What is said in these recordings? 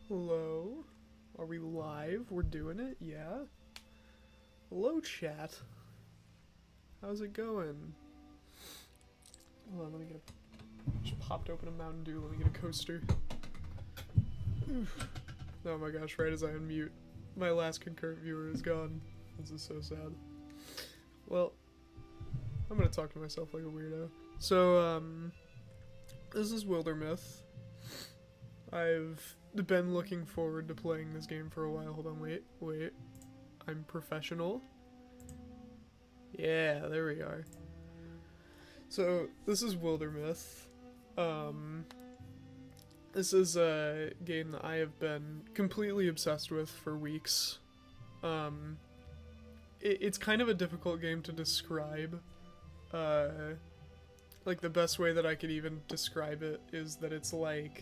Hello? Are we live? We're doing it? Yeah? Hello, chat. How's it going? Hold on, let me get a... Just popped open a Mountain Dew. Let me get a coaster. Oof. Oh my gosh, right as I unmute, my last concurrent viewer is gone. This is so sad. Well, I'm gonna talk to myself like a weirdo. So, this is Wildermyth. I've been looking forward to playing this game for a while. Hold on, wait. I'm professional. Yeah, there we are. So, this is Wildermyth. This is a game that I have been completely obsessed with for weeks. It's kind of a difficult game to describe. Like, the best way that I could even describe it is that it's like...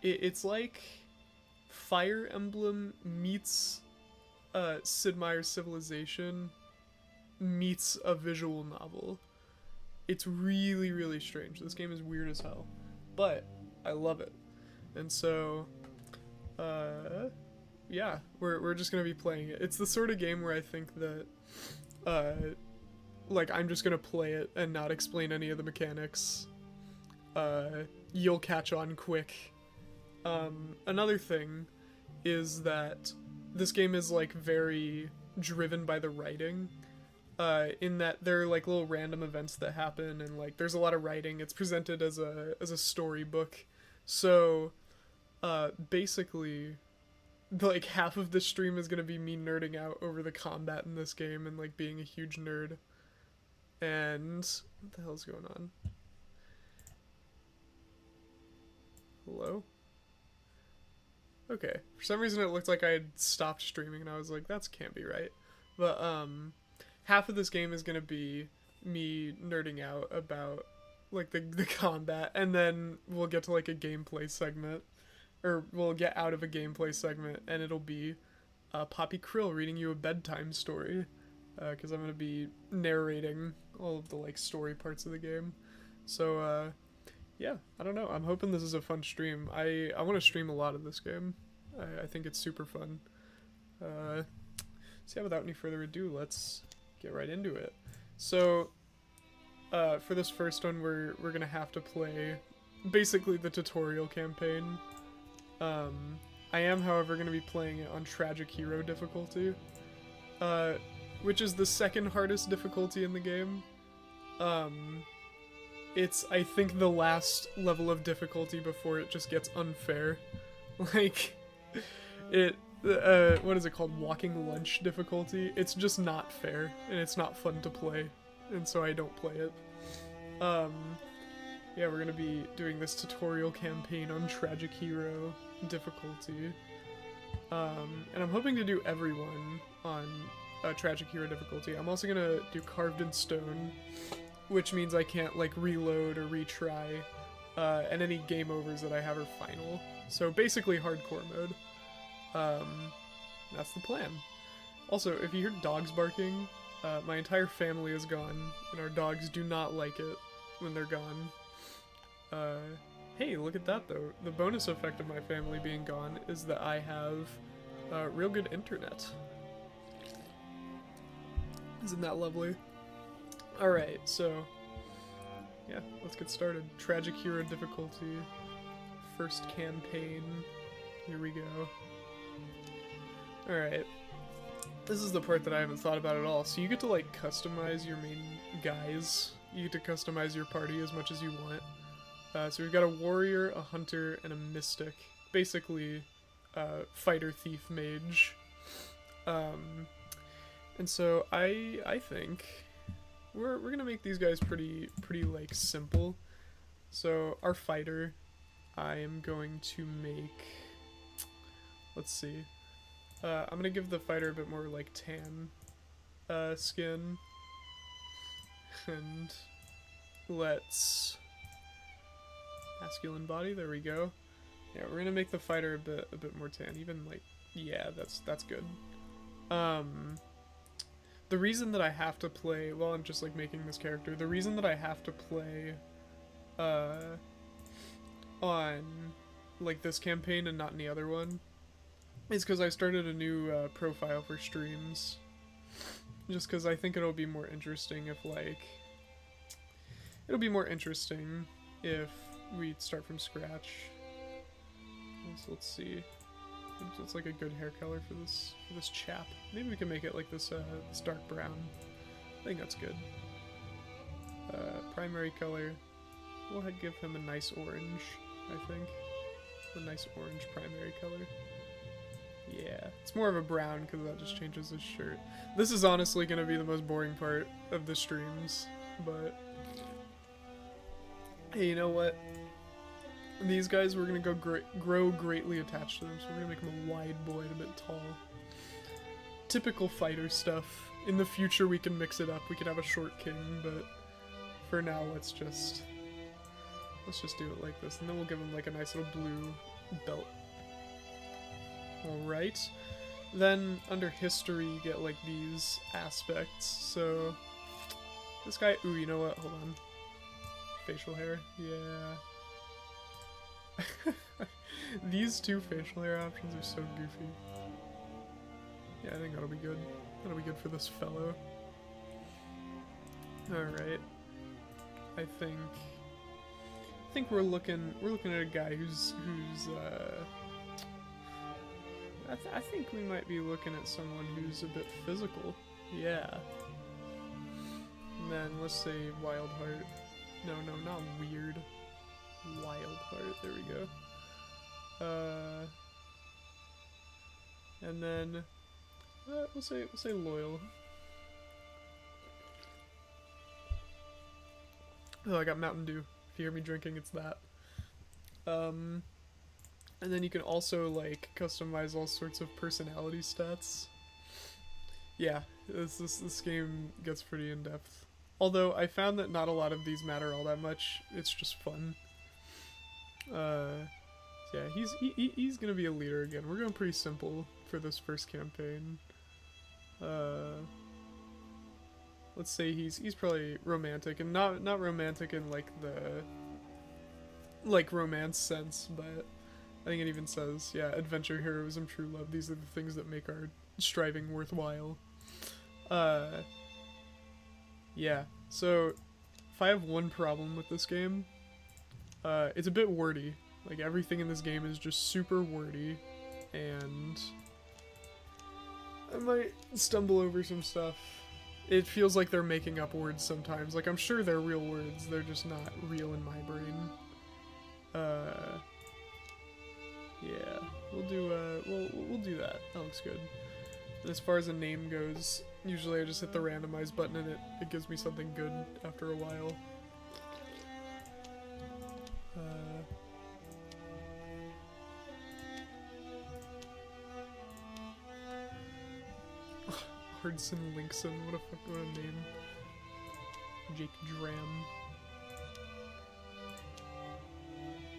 It's like Fire Emblem meets Sid Meier's Civilization meets a visual novel. It's really, really strange. This game is weird as hell, but I love it. And so, yeah, we're just gonna be playing it. It's the sort of game where I think that, like, I'm just gonna play it and not explain any of the mechanics. You'll catch on quick. Another thing is that this game is, like, very driven by the writing, in that there are, like, little random events that happen, and, like, there's a lot of writing. It's presented as a storybook. So, basically, like, half of the stream is gonna be me nerding out over the combat in this game and, like, being a huge nerd. And what the hell's going on? Hello? Okay, for some reason it looked like I had stopped streaming and I was like, that can't be right. But, half of this game is gonna be me nerding out about, like, the combat, and then we'll get to, like, a gameplay segment, or we'll get out of a gameplay segment, and it'll be Poppy Krill reading you a bedtime story, because I'm gonna be narrating all of the, like, story parts of the game. So, yeah, I don't know. I'm hoping this is a fun stream. I want to stream a lot of this game. I think it's super fun. So yeah, without any further ado, let's get right into it. So, for this first one, we're gonna have to play basically the tutorial campaign. I am, however, gonna be playing it on Tragic Hero difficulty, which is the second hardest difficulty in the game. It's, I think, the last level of difficulty before it just gets unfair. Like, what is it called? Walking lunch difficulty? It's just not fair, and it's not fun to play, and so I don't play it. Yeah, we're gonna be doing this tutorial campaign on Tragic Hero difficulty. And I'm hoping to do everyone on Tragic Hero difficulty. I'm also gonna do Carved in Stone, which means I can't, like, reload or retry, and any game overs that I have are final. So basically hardcore mode. That's the plan. Also, if you hear dogs barking, my entire family is gone, and our dogs do not like it when they're gone. Hey, look at that though. The bonus effect of my family being gone is that I have real good internet. Isn't that lovely? Alright, so, yeah, let's get started. Tragic Hero difficulty, first campaign, here we go. Alright, this is the part that I haven't thought about at all. So you get to, like, customize your main guys. You get to customize your party as much as you want. So we've got a warrior, a hunter, and a mystic. Basically, fighter, thief, mage. And so I think we're gonna make these guys pretty like simple. So our fighter, I am going to make, let's see, I'm gonna give the fighter a bit more like tan skin, and let's masculine body, there we go. Yeah, we're gonna make the fighter a bit more tan, even, like, yeah, that's good. The reason that I have to play, well, I'm just, like, making this character, the reason that I have to play on like this campaign and not any other one is because I started a new profile for streams. Just because I think it'll be more interesting if, like, it'll be more interesting if we start from scratch. So let's see. It's like a good hair color for this chap. Maybe we can make it like this this dark brown. I think that's good. Primary color. We'll give him a nice orange, I think. A nice orange primary color. Yeah, it's more of a brown because that just changes his shirt. This is honestly going to be the most boring part of the streams, but hey, you know what? These guys, we're going to grow greatly attached to them, so we're going to make him a wide boy and a bit tall. Typical fighter stuff. In the future, we can mix it up. We could have a short king, but for now, let's just do it like this, and then we'll give him like a nice little blue belt. Alright. Then, under history, you get, like, these aspects. So, this guy... Ooh, you know what? Hold on. Facial hair. Yeah. These two facial hair options are so goofy. Yeah, I think that'll be good. That'll be good for this fellow. Alright. I think we're looking at a guy who's I think we might be looking at someone who's a bit physical. Yeah. And then let's say Wildheart. No, not weird. Wildheart. There we go. And then we'll say loyal. Oh, I got Mountain Dew. If you hear me drinking, it's that. And then you can also, like, customize all sorts of personality stats. Yeah, this game gets pretty in-depth. Although, I found that not a lot of these matter all that much. It's just fun. Yeah, he's gonna be a leader again. We're going pretty simple for this first campaign. Let's say he's probably romantic, and not romantic in, like, the... like, romance sense, but... I think it even says, yeah, adventure, heroism, true love. These are the things that make our striving worthwhile. Yeah. So, if I have one problem with this game, it's a bit wordy. Like, everything in this game is just super wordy, and I might stumble over some stuff. It feels like they're making up words sometimes. Like, I'm sure they're real words, they're just not real in my brain. Yeah, we'll do that. That looks good. And as far as a name goes, usually I just hit the randomize button and it gives me something good after a while. Hardson Linkson, what a name. Jake Dram.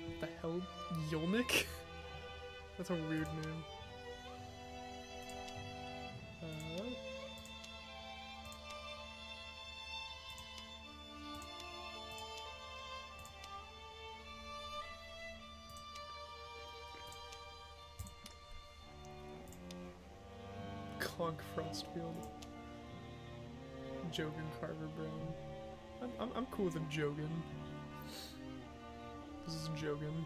What the hell? Yolnik? That's a weird name. Clonk Frostfield. Jogan Carver Brown. I'm cool with a Jogan. This is Jogan.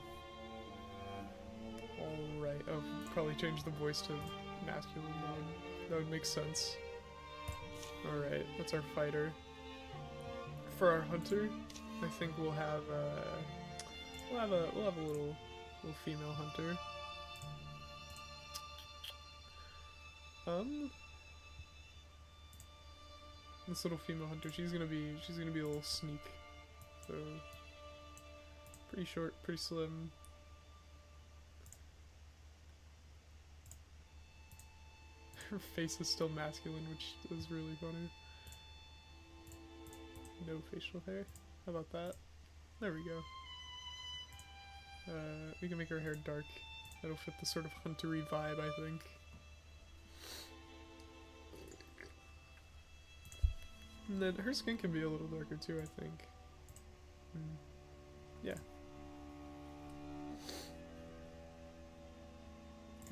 Alright, oh, probably change the voice to masculine mode. That would make sense. Alright, that's our fighter. For our hunter, I think we'll have a little female hunter. This little female hunter, she's gonna be a little sneak. So pretty short, pretty slim. Her face is still masculine, which is really funny. No facial hair. How about that? There we go. We can make her hair dark. That'll fit the sort of huntery vibe, I think. And then her skin can be a little darker too, I think. Yeah.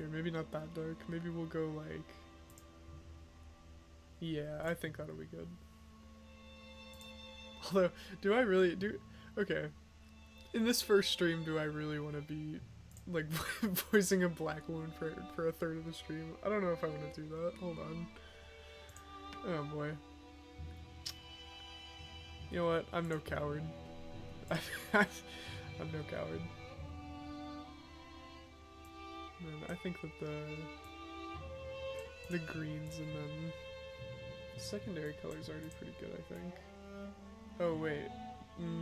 Here, maybe not that dark. Maybe we'll go like... Yeah, I think that'll be good. Although, do I really... Okay. In this first stream, do I really want to be, like, voicing a black woman for a third of the stream? I don't know if I want to do that. Hold on. Oh, boy. You know what? I'm no coward. I'm no coward. And I think that the greens and then secondary colors are already pretty good, I think. Oh wait,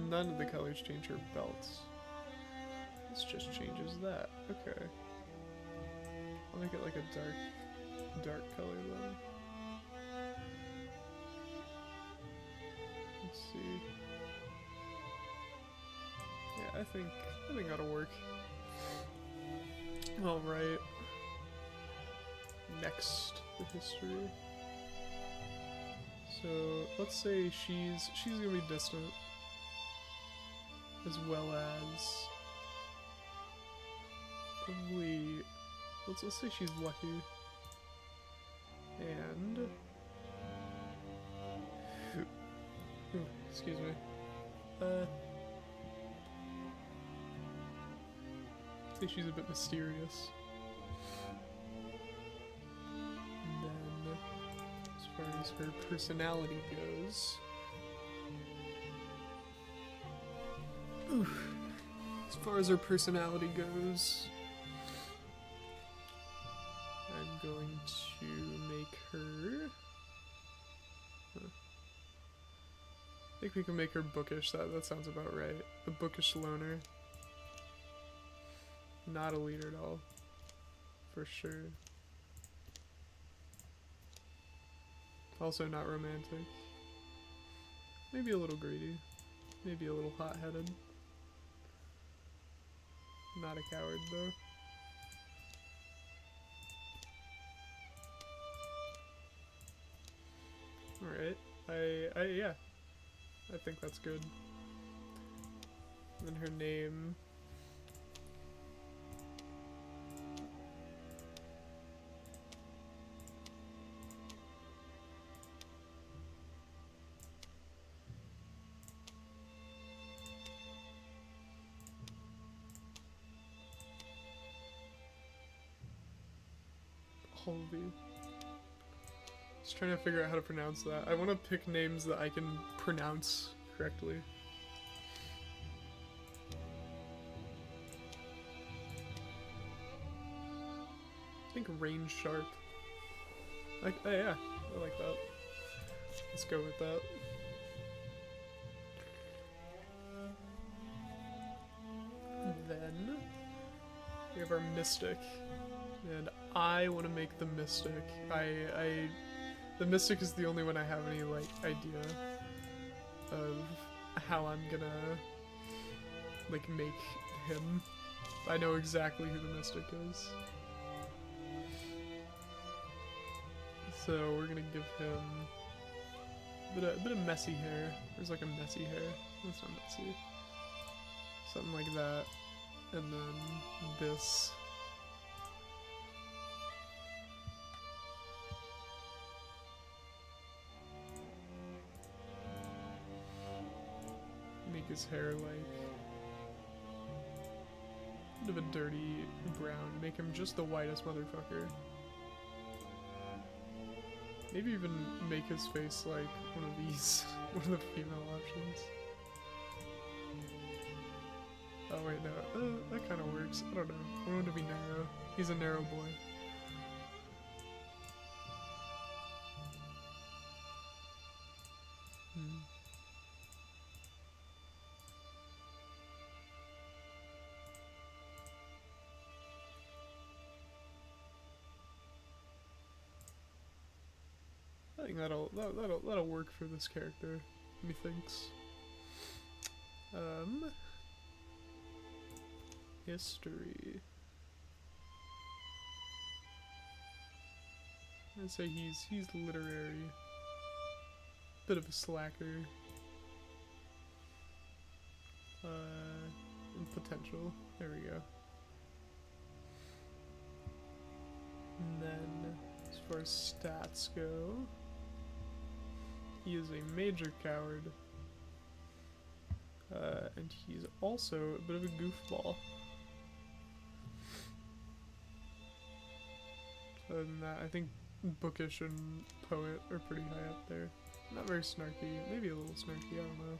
none of the colors change her belts. This just changes that. Okay. I'll make it like a dark color then. Let's see. Yeah, I think that'll work. Alright. Next, the history. So, let's say she's gonna be distant. As well as... probably... Let's say she's lucky. And... Ooh, excuse me. Say she's a bit mysterious. And then, as far as her personality goes... Oof. As far as her personality goes... I'm going to make her... Huh. I think we can make her bookish, that sounds about right. A bookish loner. Not a leader at all. For sure. Also not romantic. Maybe a little greedy. Maybe a little hot-headed. Not a coward, though. Alright. Yeah. I think that's good. And then her name... Holby. Just trying to figure out how to pronounce that. I want to pick names that I can pronounce correctly. I think range sharp. Oh yeah, I like that. Let's go with that. And then we have our mystic. And I want to make the mystic. The mystic is the only one I have any, like, idea of how I'm gonna, like, make him. I know exactly who the mystic is. So we're gonna give him a bit of messy hair. There's like a messy hair. That's not messy. Something like that. And then this. Make his hair like a bit of a dirty brown. Make him just the whitest motherfucker. Maybe even make his face like one of these, one of the female options. Oh wait, no, that kind of works. I don't know. I want him to be narrow. He's a narrow boy. I think that'll work for this character, methinks. History. I'd say he's literary. Bit of a slacker. And potential. There we go. then, as far as stats go, he is a major coward. And he's also a bit of a goofball. Other than that, I think bookish and poet are pretty high up there. Not very snarky, maybe a little snarky, I don't know.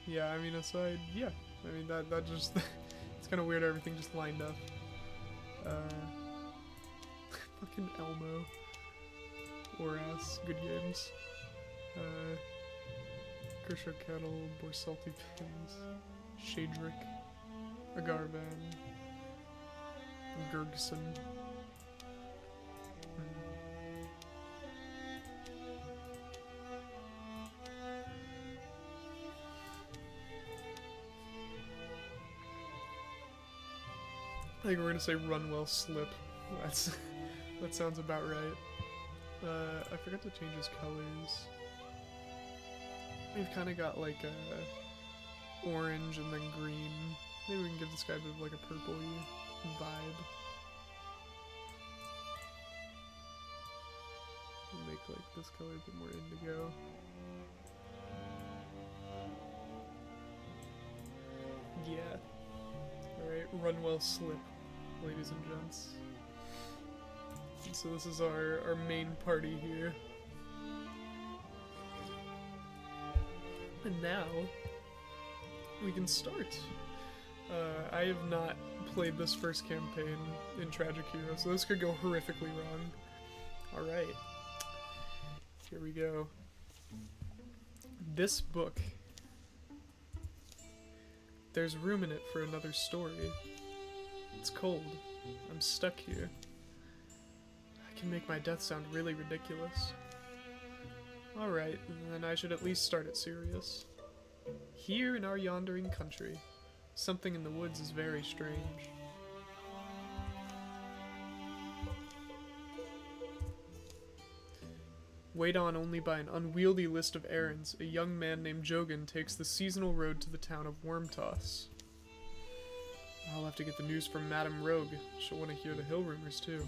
Yeah, I mean, aside, yeah. I mean, that just, it's kind of weird everything just lined up. Fucking Elmo. Oras, good games. Kershaw Kettle, Borsalty Pins, Shadrick, Agarvan, Gergson. I think we're gonna say Runwell Slip. That sounds about right. I forgot to change his colors. We've kind of got like a orange and then green. Maybe we can give this guy a bit of like a purple-y vibe. Make like this color a bit more indigo. Yeah. Alright, Runwell Slip, ladies and gents. So this is our main party here. And now, we can start. I have not played this first campaign in Tragic Hero, so this could go horrifically wrong. Alright. Here we go. This book. There's room in it for another story. It's cold. I'm stuck here. I can make my death sound really ridiculous. Alright, then I should at least start it serious. Here in our yondering country, something in the woods is very strange. Weighed on only by an unwieldy list of errands, a young man named Jogan takes the seasonal road to the town of Wormtoss. I'll have to get the news from Madame Rogue. She'll want to hear the hill rumors too.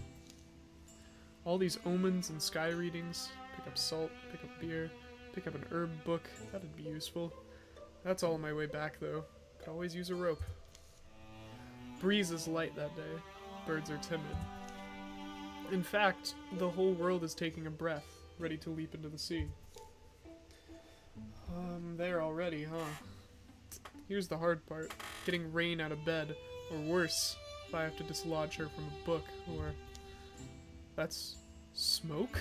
All these omens and sky readings. Pick up salt, pick up beer, pick up an herb book. That'd be useful. That's all on my way back though. Could always use a rope. Breeze is light that day. Birds are timid. In fact, the whole world is taking a breath, ready to leap into the sea. There already, huh? Here's the hard part. Getting Rain out of bed. Or worse, if I have to dislodge her from a book, or... That's... smoke?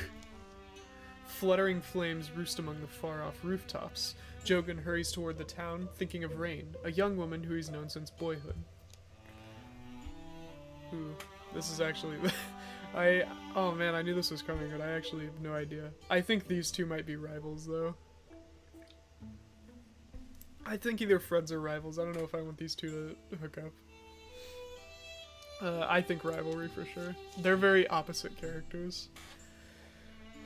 Fluttering flames roost among the far-off rooftops. Jogan hurries toward the town, thinking of Rain, a young woman who he's known since boyhood. Ooh, this is actually... oh man, I knew this was coming, but I actually have no idea. I think these two might be rivals, though. I think either friends or rivals. I don't know if I want these two to hook up. I think rivalry for sure. They're very opposite characters.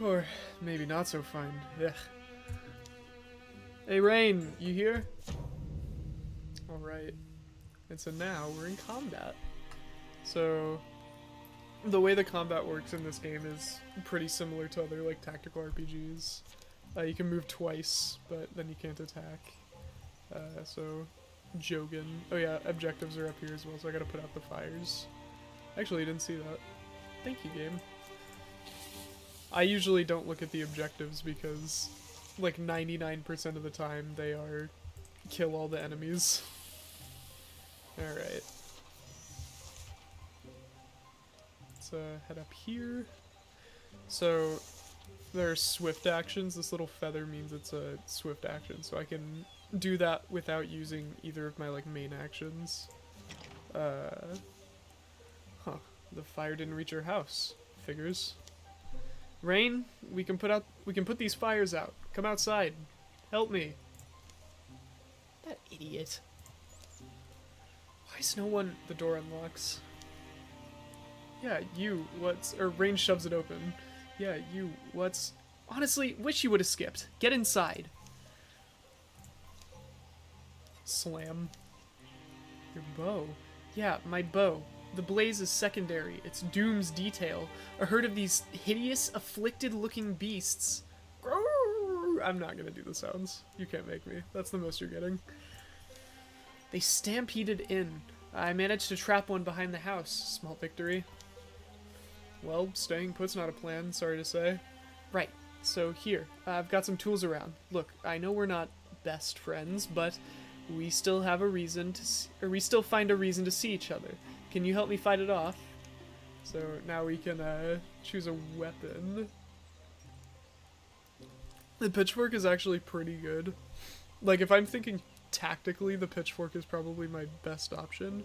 Or maybe not so fine. Ugh. Hey Rain, you here? Alright. And so now we're in combat. So the way the combat works in this game is pretty similar to other like tactical RPGs. You can move twice, but then you can't attack. So Jogan. Oh yeah, objectives are up here as well, so I gotta put out the fires. Actually, I didn't see that. Thank you, game. I usually don't look at the objectives because like 99% of the time they are kill all the enemies. Alright. Let's head up here. So there are swift actions. This little feather means it's a swift action, so I can do that without using either of my like main actions. The fire didn't reach your house. Figures. Rain, we can put these fires out. Come outside. Help me. That idiot. Why is no one... The door unlocks. Yeah, you, or Rain shoves it open. Yeah, you, honestly, wish you would have skipped. Get inside. Slam. Your bow. Yeah, my bow. The blaze is secondary. It's doom's detail. A herd of these hideous, afflicted-looking beasts. I'm not gonna do the sounds. You can't make me. That's the most you're getting. They stampeded in. I managed to trap one behind the house. Small victory. Well, staying put's not a plan, sorry to say. Right. So here, I've got some tools around. Look, I know we're not best friends, but we still have a reason to we still find a reason to see each other. Can you help me fight it off? So now we can choose a weapon. The pitchfork is actually pretty good. Like, if I'm thinking tactically, the pitchfork is probably my best option.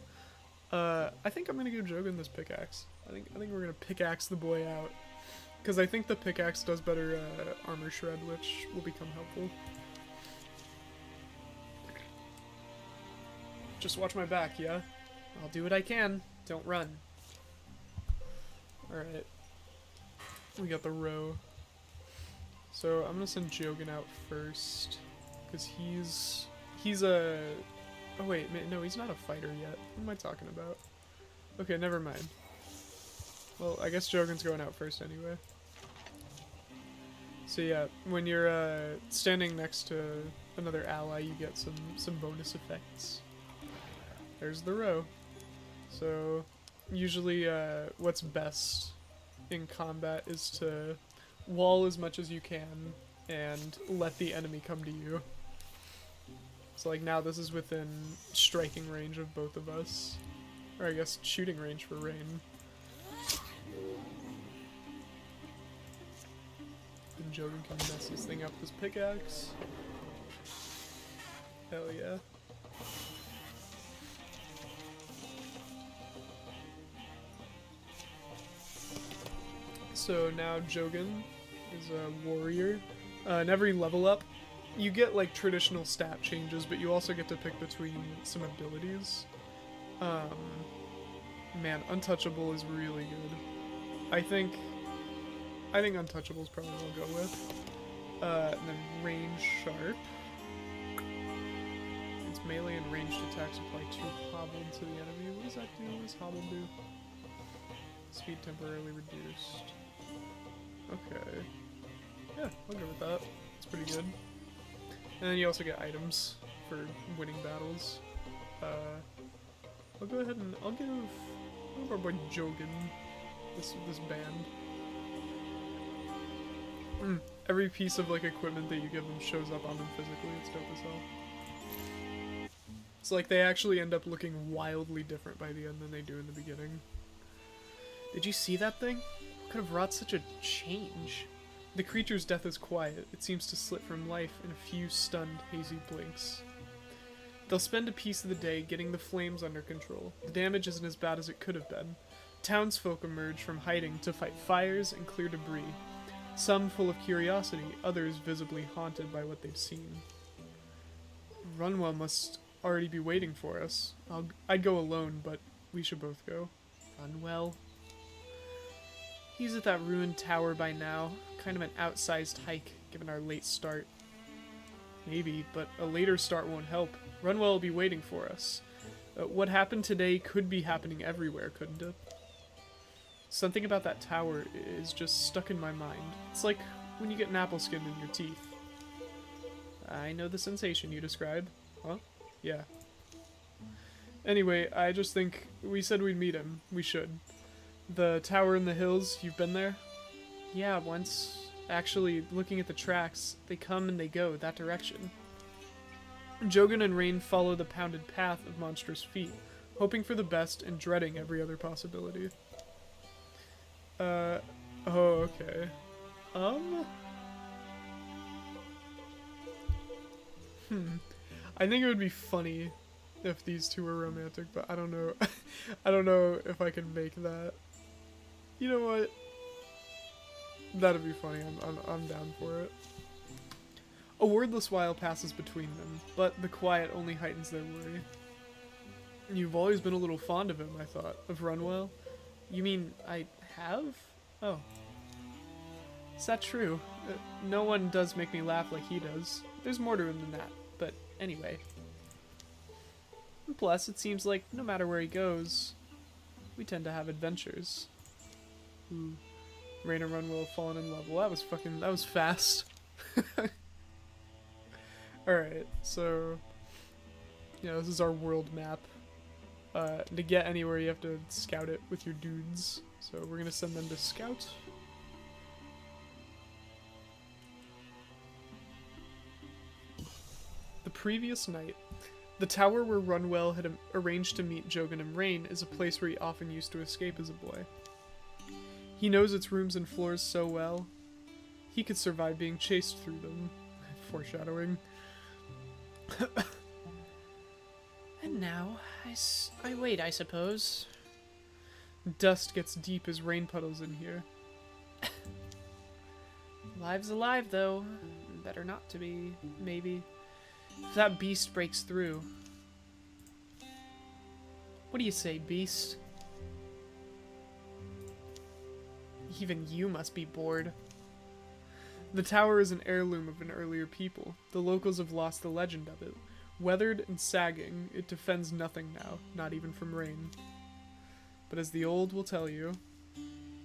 I think I'm gonna give Jogan this pickaxe. I think we're gonna pickaxe the boy out. Because I think the pickaxe does better armor shred, which will become helpful. Just watch my back, yeah? I'll do what I can. Don't run. Alright. We got the row. So I'm gonna send Jogan out first. Because he's a... Oh wait, no, he's not a fighter yet. What am I talking about? Okay, never mind. Well, I guess Jogan's going out first anyway. So yeah, when you're standing next to another ally, you get some bonus effects. There's the row. So usually what's best in combat is to wall as much as you can and let the enemy come to you. So like now this is within striking range of both of us. Or I guess shooting range for Rain. And Jogan can mess this thing up with his pickaxe. Hell yeah. So now Jogan is a warrior. In every level up, you get like traditional stat changes, but you also get to pick between some abilities. Man, Untouchable is really good. I think Untouchable is probably what I'll go with. And then Range Sharp. Its melee and ranged attacks apply 2 hobble to the enemy. What does that do? What does hobble do? Speed temporarily reduced. Okay. Yeah, I'll go with that. It's pretty good. And then you also get items for winning battles. I'll go ahead and I'll give our boy Jogan this band. Every piece of like equipment that you give them shows up on them physically. It's dope as hell. It's like they actually end up looking wildly different by the end than they do in the beginning. Did you see that thing? What could have wrought such a change? The creature's death is quiet. It seems to slip from life in a few stunned, hazy blinks. They'll spend a piece of the day getting the flames under control. The damage isn't as bad as it could have been. Townsfolk emerge from hiding to fight fires and clear debris. Some full of curiosity, others visibly haunted by what they've seen. Runwell must already be waiting for us. I'd go alone, but we should both go. Runwell? He's at that ruined tower by now. Kind of an outsized hike, given our late start. Maybe, but a later start won't help. Runwell will be waiting for us. What happened today could be happening everywhere, couldn't it? Something about that tower is just stuck in my mind. It's like when you get an apple skin in your teeth. I know the sensation you describe. Huh? Yeah. Anyway, I just think we said we'd meet him. We should. The tower in the hills, you've been there? Yeah, once. Actually, looking at the tracks, they come and they go that direction. Jogan and Rain follow the pounded path of monstrous feet, hoping for the best and dreading every other possibility. Oh, okay. I think it would be funny if these two were romantic, but I don't know. I don't know if I can make that. You know what? That'd be funny. I'm down for it. A wordless while passes between them, but the quiet only heightens their worry. You've always been a little fond of him, I thought. Of Runwell? You mean I have? Oh. Is that true? No one does make me laugh like he does. There's more to him than that, but anyway. Plus, it seems like no matter where he goes... we tend to have adventures. Ooh. Rain and Runwell have fallen in love. Well, that was fast. Alright, so yeah, this is our world map. To get anywhere you have to scout it with your dudes. So we're gonna send them to scout. The previous night, the tower where Runwell had arranged to meet Jogan and Rain is a place where he often used to escape as a boy. He knows its rooms and floors so well, he could survive being chased through them. Foreshadowing. And now, I wait, I suppose. Dust gets deep as rain puddles in here. Live's alive, though. Better not to be, maybe. If that beast breaks through. What do you say, beast? Even you must be bored. The tower is an heirloom of an earlier people. The locals have lost the legend of it. Weathered and sagging, it defends nothing now, not even from rain. But as the old will tell you,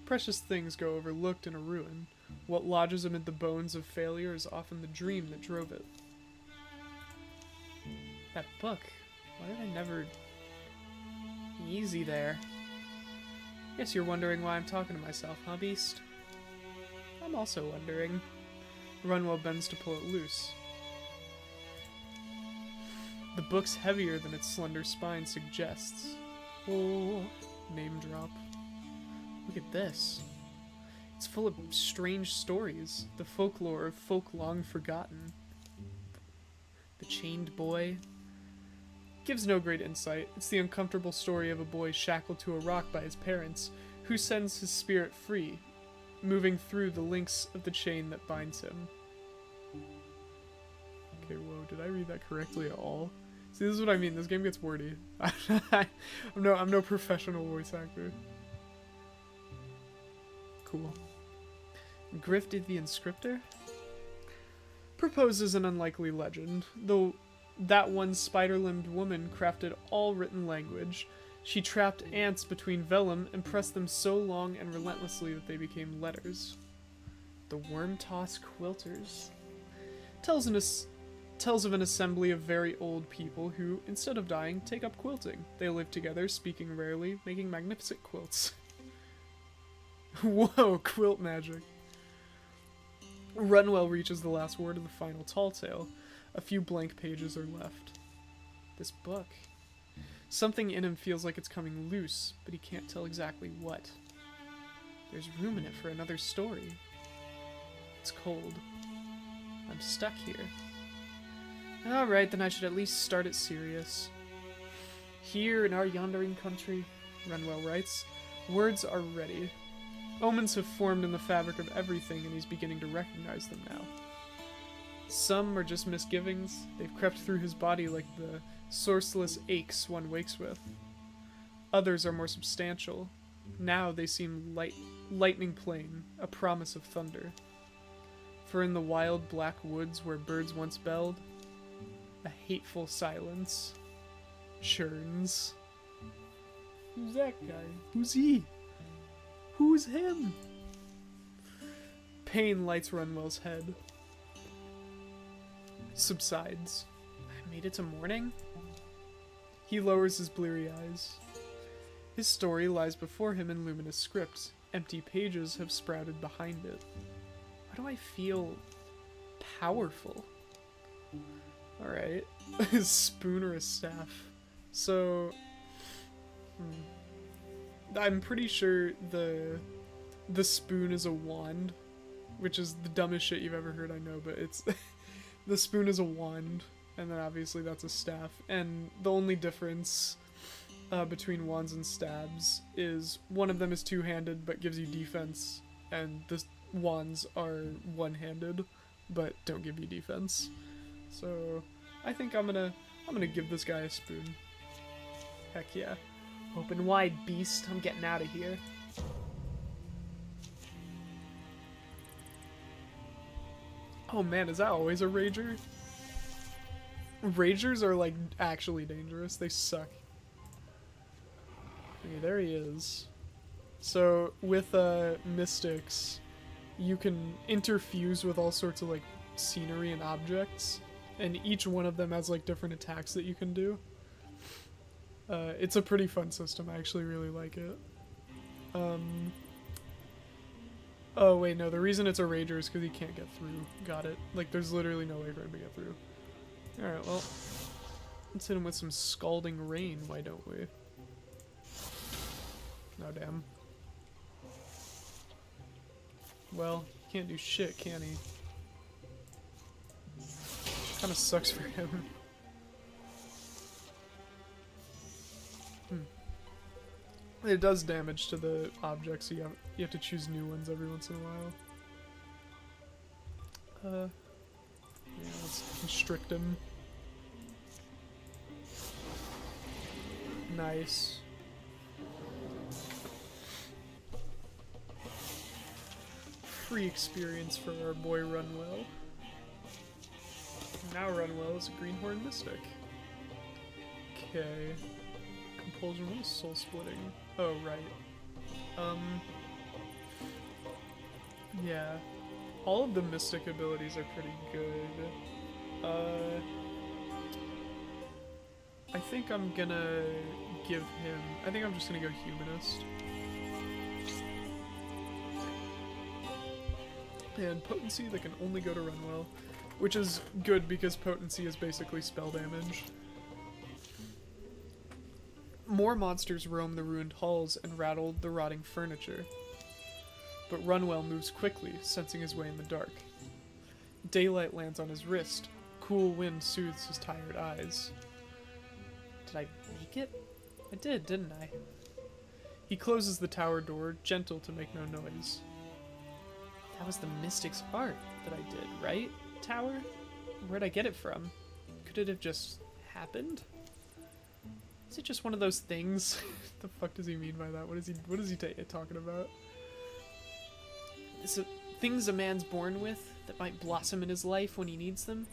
precious things go overlooked in a ruin. What lodges amid the bones of failure is often the dream that drove it. That book. Why did I never... Easy there. Guess you're wondering why I'm talking to myself, huh, beast? I'm also wondering. Runwell bends to pull it loose. The book's heavier than its slender spine suggests. Oh, name drop. Look at this. It's full of strange stories, the folklore of folk long forgotten. The chained boy. Gives no great insight. It's the uncomfortable story of a boy shackled to a rock by his parents, who sends his spirit free, moving through the links of the chain that binds him. Okay, whoa, did I read that correctly at all? See, this is what I mean. This game gets wordy. I'm no professional voice actor. Cool. Grifted the Inscriptor? Proposes an unlikely legend, though that one spider-limbed woman crafted all written language. She trapped ants between vellum and pressed them so long and relentlessly that they became letters. The Worm-Toss Quilters. Tells of an assembly of very old people who, instead of dying, take up quilting. They live together, speaking rarely, making magnificent quilts. Whoa, quilt magic. Runwell reaches the last word of the final tall tale. A few blank pages are left. This book. Something in him feels like it's coming loose, but he can't tell exactly what. There's room in it for another story. It's cold. I'm stuck here. Alright, then I should at least start it serious. Here in our yondering country, Runwell writes, words are ready. Omens have formed in the fabric of everything, and he's beginning to recognize them now. Some are just misgivings. They've crept through his body like the sourceless aches one wakes with. Others are more substantial. Now they seem lightning plain, a promise of thunder. For in the wild black woods where birds once belled, a hateful silence churns. Who's that guy? Who's he? Who's him? Pain lights Runwell's head. Subsides. I made it to morning? He lowers his bleary eyes. His story lies before him in luminous script. Empty pages have sprouted behind it. Why do I feel powerful? Alright. A spoon or a staff. So... I'm pretty sure the spoon is a wand, which is the dumbest shit you've ever heard, I know, but it's... the spoon is a wand, and then obviously that's a staff, and the only difference between wands and stabs is one of them is two-handed but gives you defense, and the wands are one-handed but don't give you defense. So I think I'm gonna give this guy a spoon. Heck yeah. Open wide, beast. I'm getting out of here. Oh man, is that always a rager? Ragers are like actually dangerous. They suck. Okay, there he is. So with mystics, you can interfuse with all sorts of like scenery and objects, and each one of them has like different attacks that you can do. It's a pretty fun system. I actually really like it. Oh wait, no, the reason it's a rager is because he can't get through. Got it. Like, there's literally no way for him to get through. Alright, well, let's hit him with some scalding rain, why don't we? Oh, damn. Well, can't do shit, can he? Kinda sucks for him. It does damage to the objects, so you have to choose new ones every once in a while. Yeah, let's constrict him. Nice. Free experience for our boy Runwell. Now Runwell is a Greenhorn Mystic. Okay. Compulsion, what is soul splitting? Oh, right. Yeah. All of the mystic abilities are pretty good. I think I'm gonna give him... I think I'm just gonna go Humanist. And Potency, that can only go to Runwell. Which is good because Potency is basically spell damage. More monsters roam the ruined halls and rattle the rotting furniture. But Runwell moves quickly, sensing his way in the dark. Daylight lands on his wrist. Cool wind soothes his tired eyes. Did I make it? I did, didn't I? He closes the tower door, gentle to make no noise. That was the Mystic's art that I did, right, tower? Where'd I get it from? Could it have just happened? Is it just one of those things? What the fuck does he mean by that? What is he talking about? Is it things a man's born with that might blossom in his life when he needs them?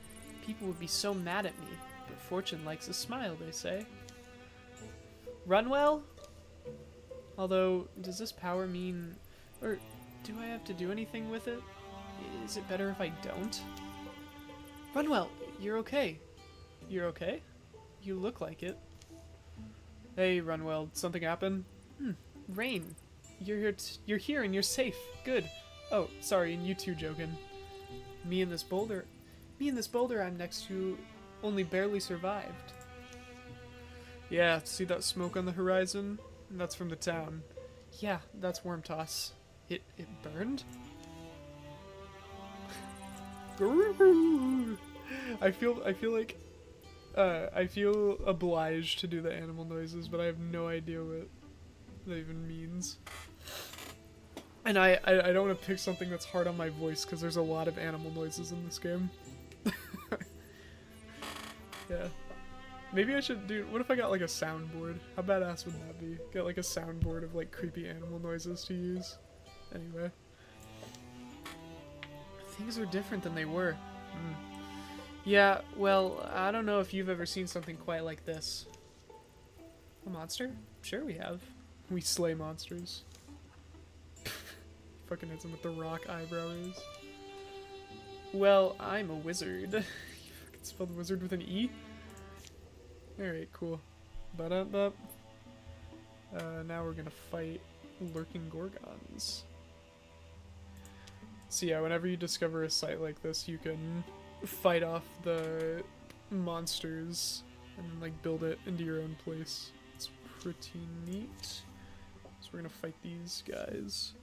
People would be so mad at me, but fortune likes a smile, they say. Runwell? Although, does this power mean... or do I have to do anything with it? Is it better if I don't? Runwell, you're okay. You're okay? You look like it. Hey, Runwell, did something happen? Rain. You're here and you're safe. Good. Oh, sorry, and you too, Jokin. Me and this boulder I'm next to only barely survived. Yeah, see that smoke on the horizon? That's from the town. Yeah, that's Wormtoss. It burned? I feel like I feel obliged to do the animal noises, but I have no idea what that even means. And I don't want to pick something that's hard on my voice because there's a lot of animal noises in this game. Yeah. Maybe I should do... What if I got like a soundboard? How badass would that be? Get like a soundboard of like creepy animal noises to use. Anyway. Things are different than they were. Yeah, well, I don't know if you've ever seen something quite like this. A monster? Sure we have. We slay monsters. Fucking hits him with the rock eyebrow raise. Well, I'm a wizard. You fucking spelled wizard with an E? Alright, cool. Ba-da-ba. Now we're gonna fight lurking gorgons. So yeah, whenever you discover a site like this, you can fight off the monsters and then like build it into your own place. It's pretty neat. So we're gonna fight these guys.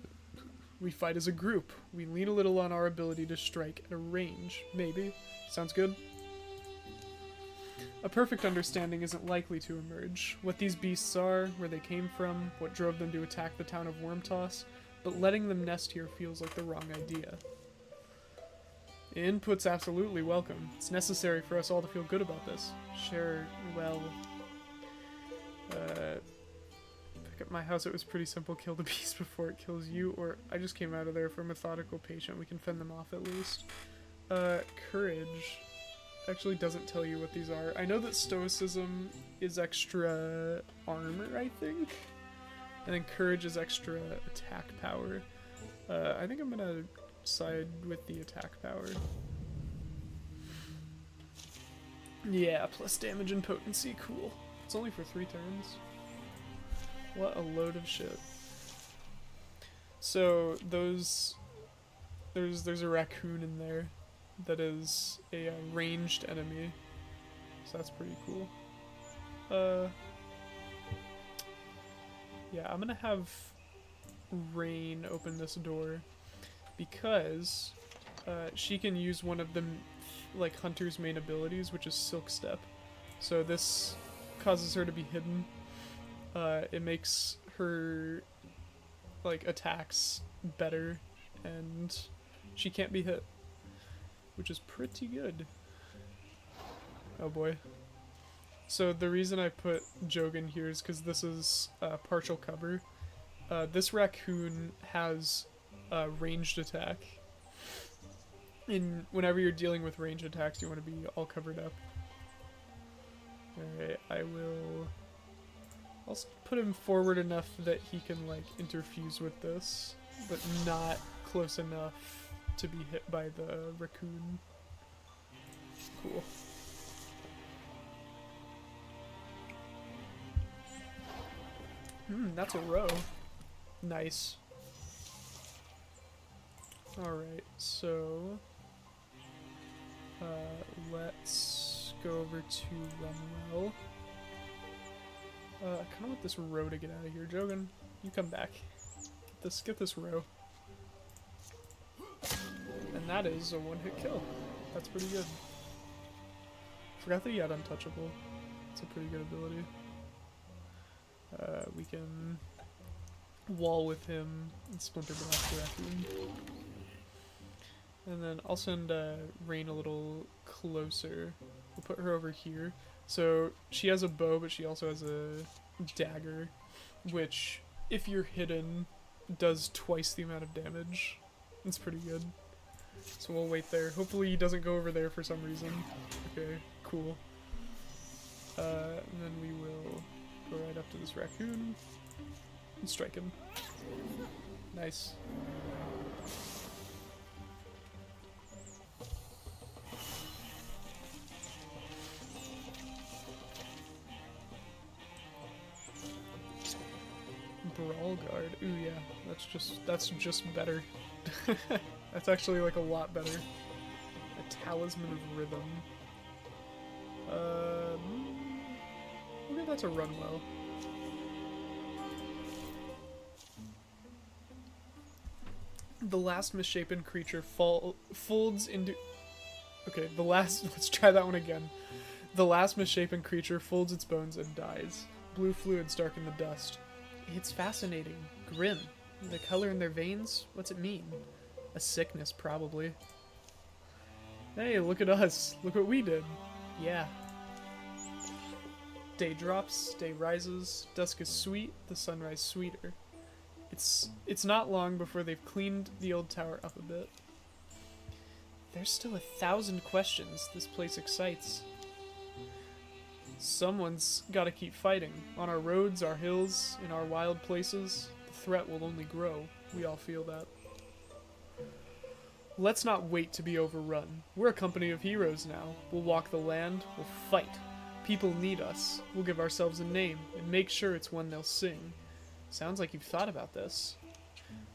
We fight as a group. We lean a little on our ability to strike at a range. Maybe. Sounds good? A perfect understanding isn't likely to emerge. What these beasts are, where they came from, what drove them to attack the town of Wormtoss, but letting them nest here feels like the wrong idea. Input's absolutely welcome. It's necessary for us all to feel good about this. Sure, well... Pick up my house, it was pretty simple. Kill the beast before it kills you, or I just came out of there for a methodical patient. We can fend them off at least. Courage actually doesn't tell you what these are. I know that stoicism is extra armor, I think. And then courage is extra attack power. I think I'm gonna side with the attack power. Yeah, plus damage and potency, cool. It's only for 3 turns. What a load of shit. So there's a raccoon in there that is a ranged enemy. So that's pretty cool. Yeah, I'm gonna have Rain open this door because she can use one of the like Hunter's main abilities, which is Silk Step. So this causes her to be hidden. It makes her like attacks better, and she can't be hit, which is pretty good. Oh boy. So the reason I put Jogan here is because this is partial cover. This raccoon has a ranged attack. And whenever you're dealing with ranged attacks, you want to be all covered up. Alright, I'll put him forward enough that he can like interfuse with this, but not close enough to be hit by the raccoon. Cool. That's a row. Nice. Alright, so let's go over to Runwell. I kinda want this row to get out of here. Jogan, you come back. Get this row. And that is a one-hit kill. That's pretty good. Forgot that he had Untouchable. It's a pretty good ability. We can wall with him and Splinter Blast the raccoon. And then I'll send Rain a little closer. We'll put her over here. So she has a bow, but she also has a dagger, which, if you're hidden, does twice the amount of damage. It's pretty good. So we'll wait there. Hopefully he doesn't go over there for some reason. Okay, cool. And then we will go right up to this raccoon and strike him. Nice. Brawl Guard. Ooh yeah, that's just better. That's actually like a lot better. A Talisman of Rhythm. We'll get that to Runwell. The last misshapen creature folds into... Okay, let's try that one again. The last misshapen creature folds its bones and dies. Blue fluids darken the dust. It's fascinating. Grim. The color in their veins? What's it mean? A sickness, probably. Hey, look at us. Look what we did. Yeah. Day drops, day rises, dusk is sweet, the sunrise sweeter. It's not long before they've cleaned the old tower up a bit. There's still 1,000 questions. This place excites. Someone's gotta keep fighting. On our roads, our hills, in our wild places, the threat will only grow. We all feel that. Let's not wait to be overrun. We're a company of heroes now. We'll walk the land, we'll fight. People need us. We'll give ourselves a name, and make sure it's one they'll sing. Sounds like you've thought about this.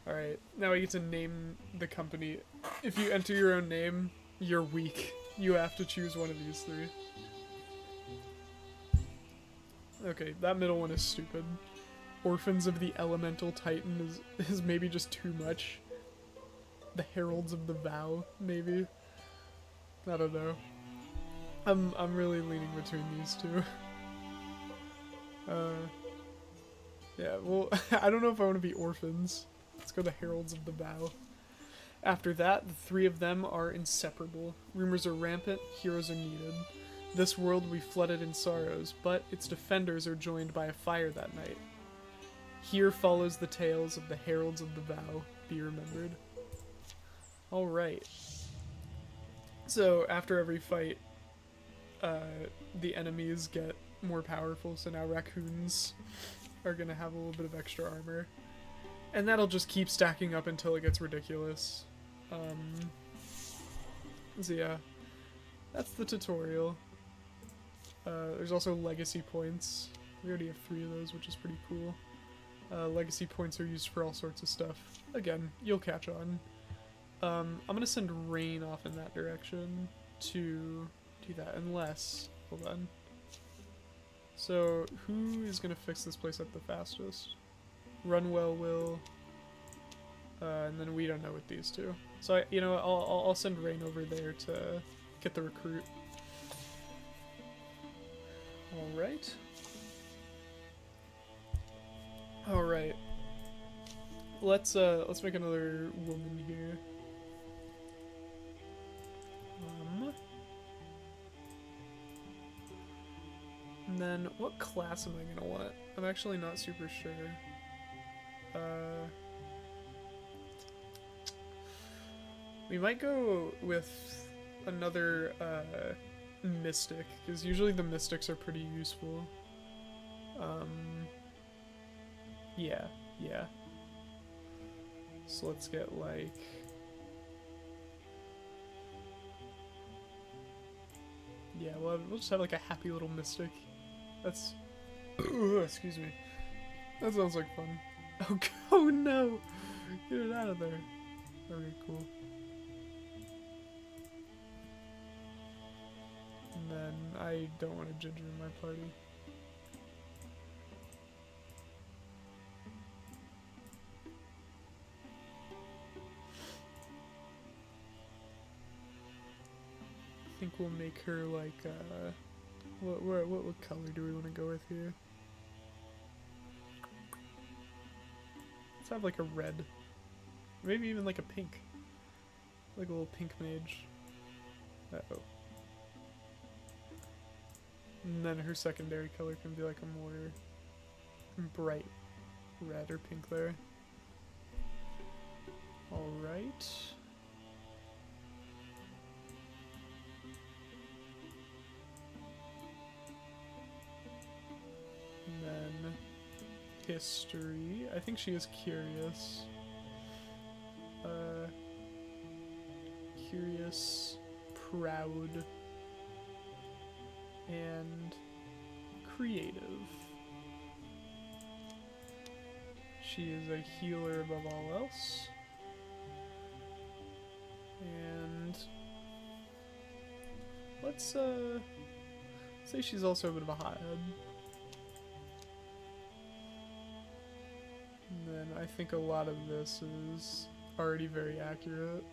Alright, now I get to name the company. If you enter your own name, you're weak. You have to choose one of these 3. Okay, that middle one is stupid. Orphans of the Elemental Titan is maybe just too much. The Heralds of the Vow, maybe. I don't know. I'm really leaning between these 2. Yeah, well, I don't know if I want to be orphans. Let's go the Heralds of the Vow. After that, the 3 of them are inseparable. Rumors are rampant, heroes are needed. This world we flooded in sorrows, but its defenders are joined by a fire that night. Here follows the tales of the Heralds of the Vow. Be remembered. Alright. So, after every fight, the enemies get more powerful, so now raccoons are gonna have a little bit of extra armor. And that'll just keep stacking up until it gets ridiculous. So yeah, that's the tutorial. There's also legacy points. We already have 3 of those, which is pretty cool. Legacy points are used for all sorts of stuff. Again, you'll catch on. I'm gonna send Rain off in that direction to do that, unless... Hold on. So, who is gonna fix this place up the fastest? Runwell will... and then we don't know with these two. So, you know, I'll send Rain over there to get the recruit. Alright. Alright. Let's make another woman here. And then, what class am I gonna want? I'm actually not super sure. We might go with another, mystic, because usually the mystics are pretty useful. Yeah. So let's get, like... Yeah, we'll just have, like, a happy little mystic. That's... excuse me. That sounds like fun. Oh no! Get it out of there. Okay, cool. And then I don't want a ginger in my party. I think we'll make her like what color do we want to go with here? Let's have like a red. Maybe even like a pink. Like a little pink mage. Uh-oh. And then her secondary color can be like a more bright red or pink there. Alright. And then history. I think she is curious. Curious, proud, and creative. She is a healer above all else. And let's say she's also a bit of a hothead. And then I think a lot of this is already very accurate.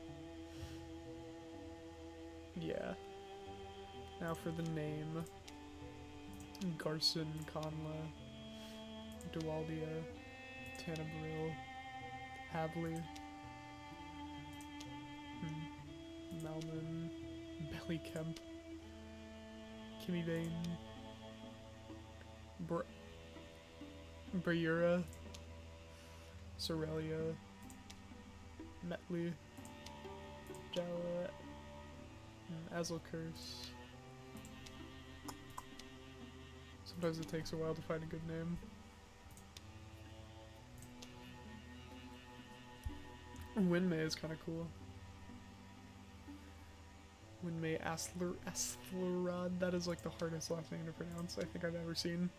Yeah. Now for the name. Garson, Conla, Dualdia, Tanabril, Havli, Malman, Bellykemp, Kimmybane, Brayura, Sorelia, Metley, Jala, Azelcurse. Sometimes it takes a while to find a good name. Winmay is kind of cool. Winmay Asthlerod. That is like the hardest last name to pronounce I think I've ever seen.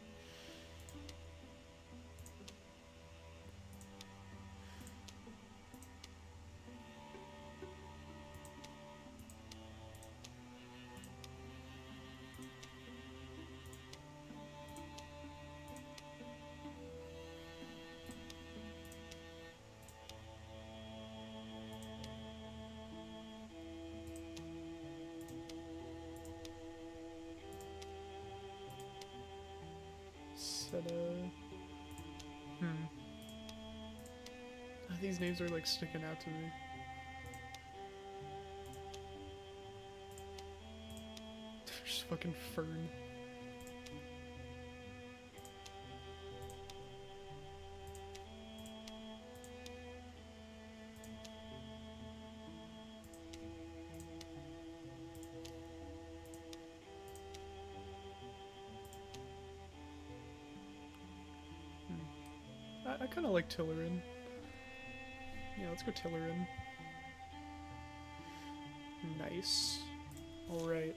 These names are like sticking out to me. There's fucking Fern. I kind of like Tillerin. Yeah, let's go Tillerin. Nice. Alright.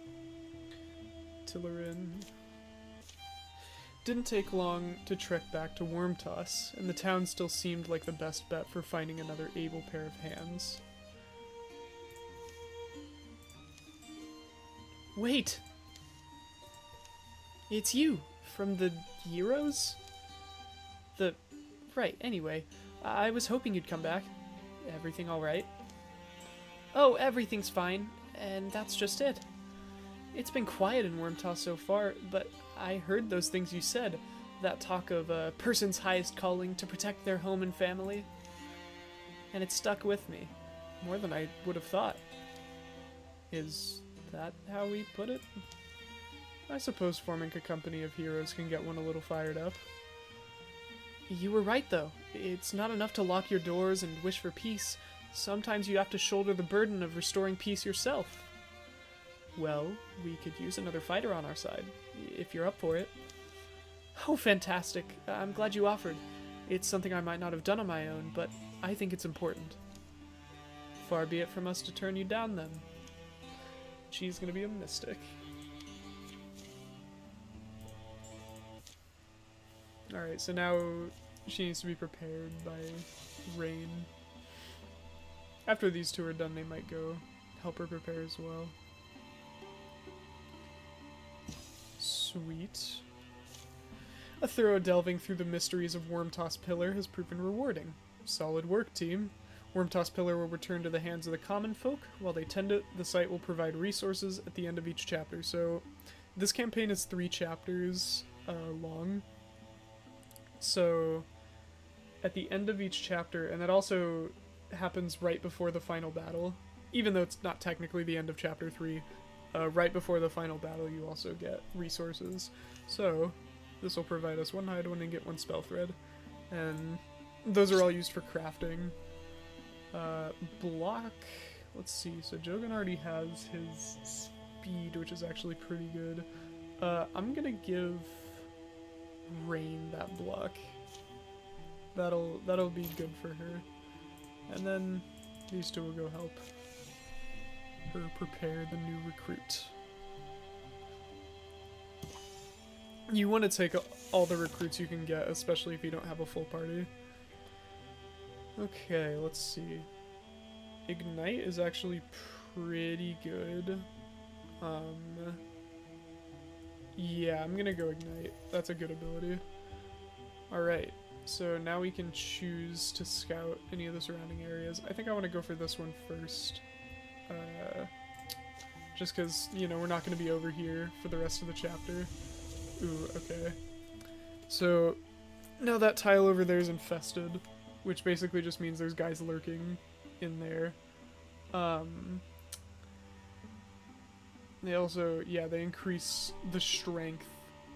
Tillerin. Didn't take long to trek back to Wormtoss, and the town still seemed like the best bet for finding another able pair of hands. Wait! It's you! From the Heroes? Right, anyway. I was hoping you'd come back. Everything alright? Oh, everything's fine, and that's just it. It's been quiet in Wormtoss so far, but I heard those things you said. That talk of a person's highest calling to protect their home and family. And it stuck with me. More than I would have thought. Is that how we put it? I suppose forming a company of heroes can get one a little fired up. You were right, though. It's not enough to lock your doors and wish for peace. Sometimes you have to shoulder the burden of restoring peace yourself. Well, we could use another fighter on our side, if you're up for it. Oh, fantastic. I'm glad you offered. It's something I might not have done on my own, but I think it's important. Far be it from us to turn you down, then. She's gonna be a mystic. Alright, so now she needs to be prepared by Rain. After these two are done, they might go help her prepare as well. Sweet. A thorough delving through the mysteries of Wormtoss Pillar has proven rewarding. Solid work, team. Wormtoss Pillar will return to the hands of the common folk. While they tend it, the site will provide resources at the end of each chapter. So, this campaign is 3 chapters long. So, at the end of each chapter, and that also happens right before the final battle, even though it's not technically the end of chapter 3, right before the final battle you also get resources. So, this will provide us 1 hide one and get 1 spell thread. And those are all used for crafting. Block, let's see, so Jogan already has his speed, which is actually pretty good. I'm gonna give Rain that block. That'll be good for her. And then these two will go help her prepare the new recruit. You want to take all the recruits you can get, especially if you don't have a full party. Okay, let's see. Ignite is actually pretty good. Yeah, I'm gonna go Ignite. That's a good ability. Alright, so now we can choose to scout any of the surrounding areas. I think I want to go for this one first. Just because, you know, we're not going to be over here for the rest of the chapter. Ooh, okay. So, now that tile over there is infested, which basically just means there's guys lurking in there. They also, yeah, they increase the strength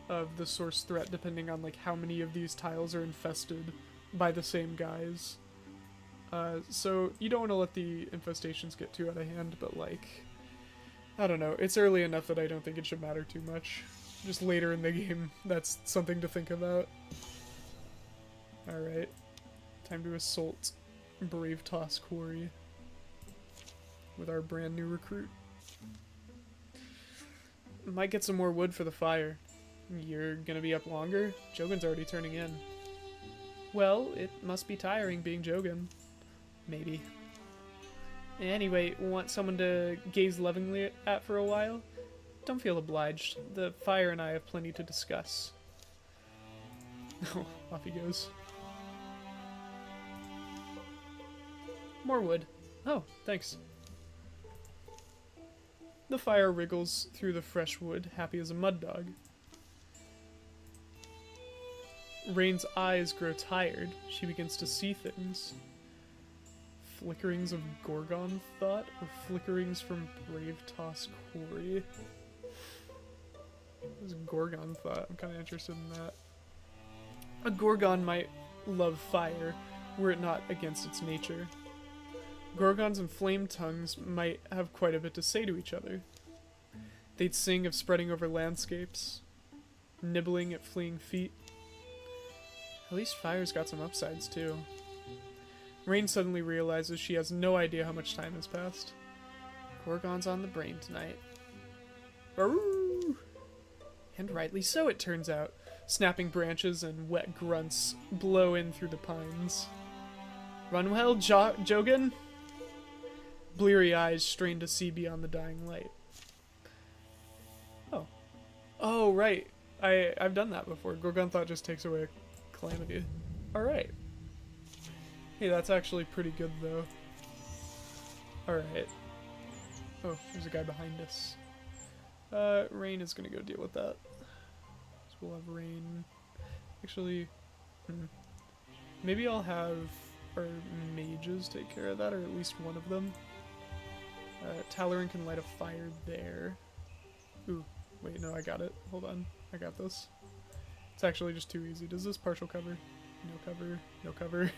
of the source threat depending on, like, how many of these tiles are infested by the same guys. So you don't want to let the infestations get too out of hand, but, like, I don't know, it's early enough that I don't think it should matter too much. Just later in the game, that's something to think about. Alright, time to assault Brave Toss Quarry with our brand new recruit. Might get some more wood for the fire. You're gonna be up longer? Jogan's already turning in. Well, it must be tiring being Jogan. Maybe. Anyway, want someone to gaze lovingly at for a while? Don't feel obliged. The fire and I have plenty to discuss. Oh, off he goes. More wood. Oh, thanks. The fire wriggles through the fresh wood, happy as a mud dog. Rain's eyes grow tired. She begins to see things. Flickerings of Gorgon thought, or flickerings from Brave Toss Quarry? What is Gorgon thought? I'm kind of interested in that. A Gorgon might love fire, were it not against its nature. Gorgons and flame tongues might have quite a bit to say to each other. They'd sing of spreading over landscapes, nibbling at fleeing feet. At least fire's got some upsides, too. Rain suddenly realizes she has no idea how much time has passed. Gorgon's on the brain tonight. Aroo! And rightly so, it turns out. Snapping branches and wet grunts blow in through the pines. Run well, Jogan? Bleary eyes strain to see beyond the dying light. Oh. Oh, right. I've done that before. Gorgon Thought just takes away a calamity. Alright. Hey, that's actually pretty good, though. Alright. Oh, there's a guy behind us. Rain is gonna go deal with that. So we'll have Rain. Actually, maybe I'll have our mages take care of that, or at least one of them. Talaran can light a fire there. Ooh, wait, no, I got it. Hold on, I got this. It's actually just too easy. Does this partial cover? No cover, no cover.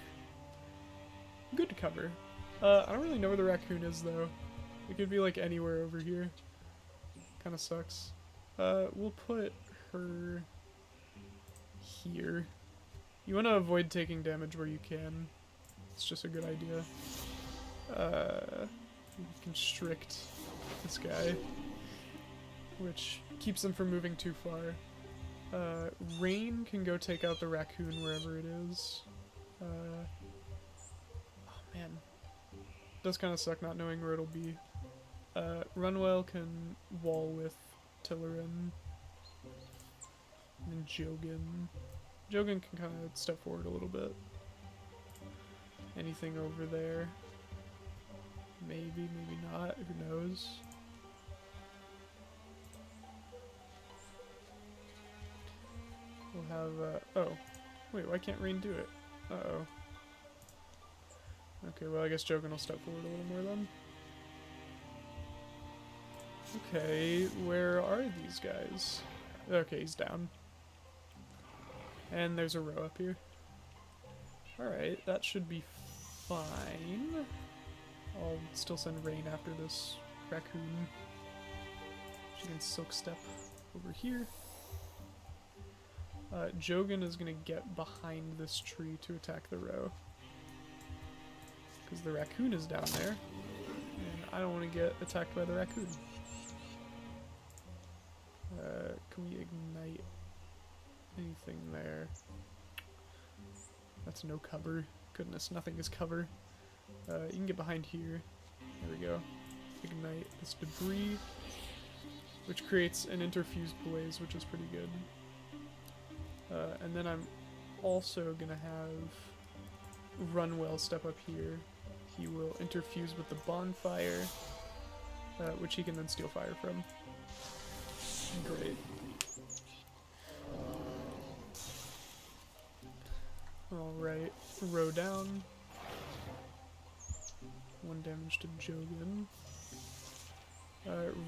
Good cover. I don't really know where the raccoon is, though. It could be, like, anywhere over here. Kinda sucks. We'll put her here. You want to avoid taking damage where you can. It's just a good idea. Constrict this guy, which keeps him from moving too far. Rain can go take out the raccoon wherever it is. Oh man. Does kind of suck not knowing where it'll be. Runwell can wall with Talaran. And then Jogan. Jogan can kind of step forward a little bit. Anything over there? Maybe, maybe not. Who knows? We'll have, oh. Wait, why can't Rain do it? Uh-oh. Okay, well, I guess Jogan will step forward a little more then. Okay, where are these guys? Okay, he's down. And there's a row up here. Alright, that should be fine. I'll still send Rain after this raccoon. She can silk step over here. Jogan is gonna get behind this tree to attack the row. Because the raccoon is down there. And I don't want to get attacked by the raccoon. Can we ignite anything there? That's no cover. Goodness, nothing is cover. You can get behind here. There we go. Ignite this debris, which creates an interfused blaze, which is pretty good. And then I'm also gonna have Runwell step up here. He will interfuse with the bonfire, which he can then steal fire from. Great. Alright, row down. 1 damage to Jogan.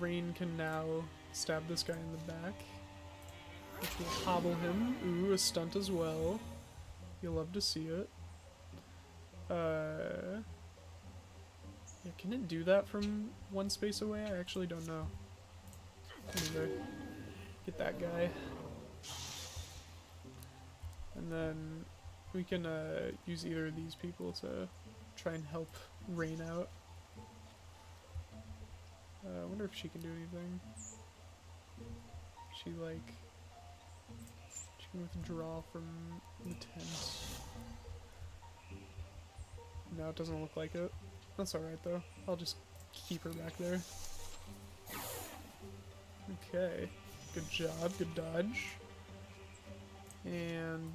Rain can now stab this guy in the back, which will hobble him. Ooh, a stunt as well. You'll love to see it. Yeah, can it do that from 1 space away? I actually don't know. Anyway, get that guy. And then we can use either of these people to try and help Rain out. I wonder if she can do anything. She can withdraw from the tent. No, it doesn't look like it. That's alright though. I'll just keep her back there. Okay. Good job, good dodge. And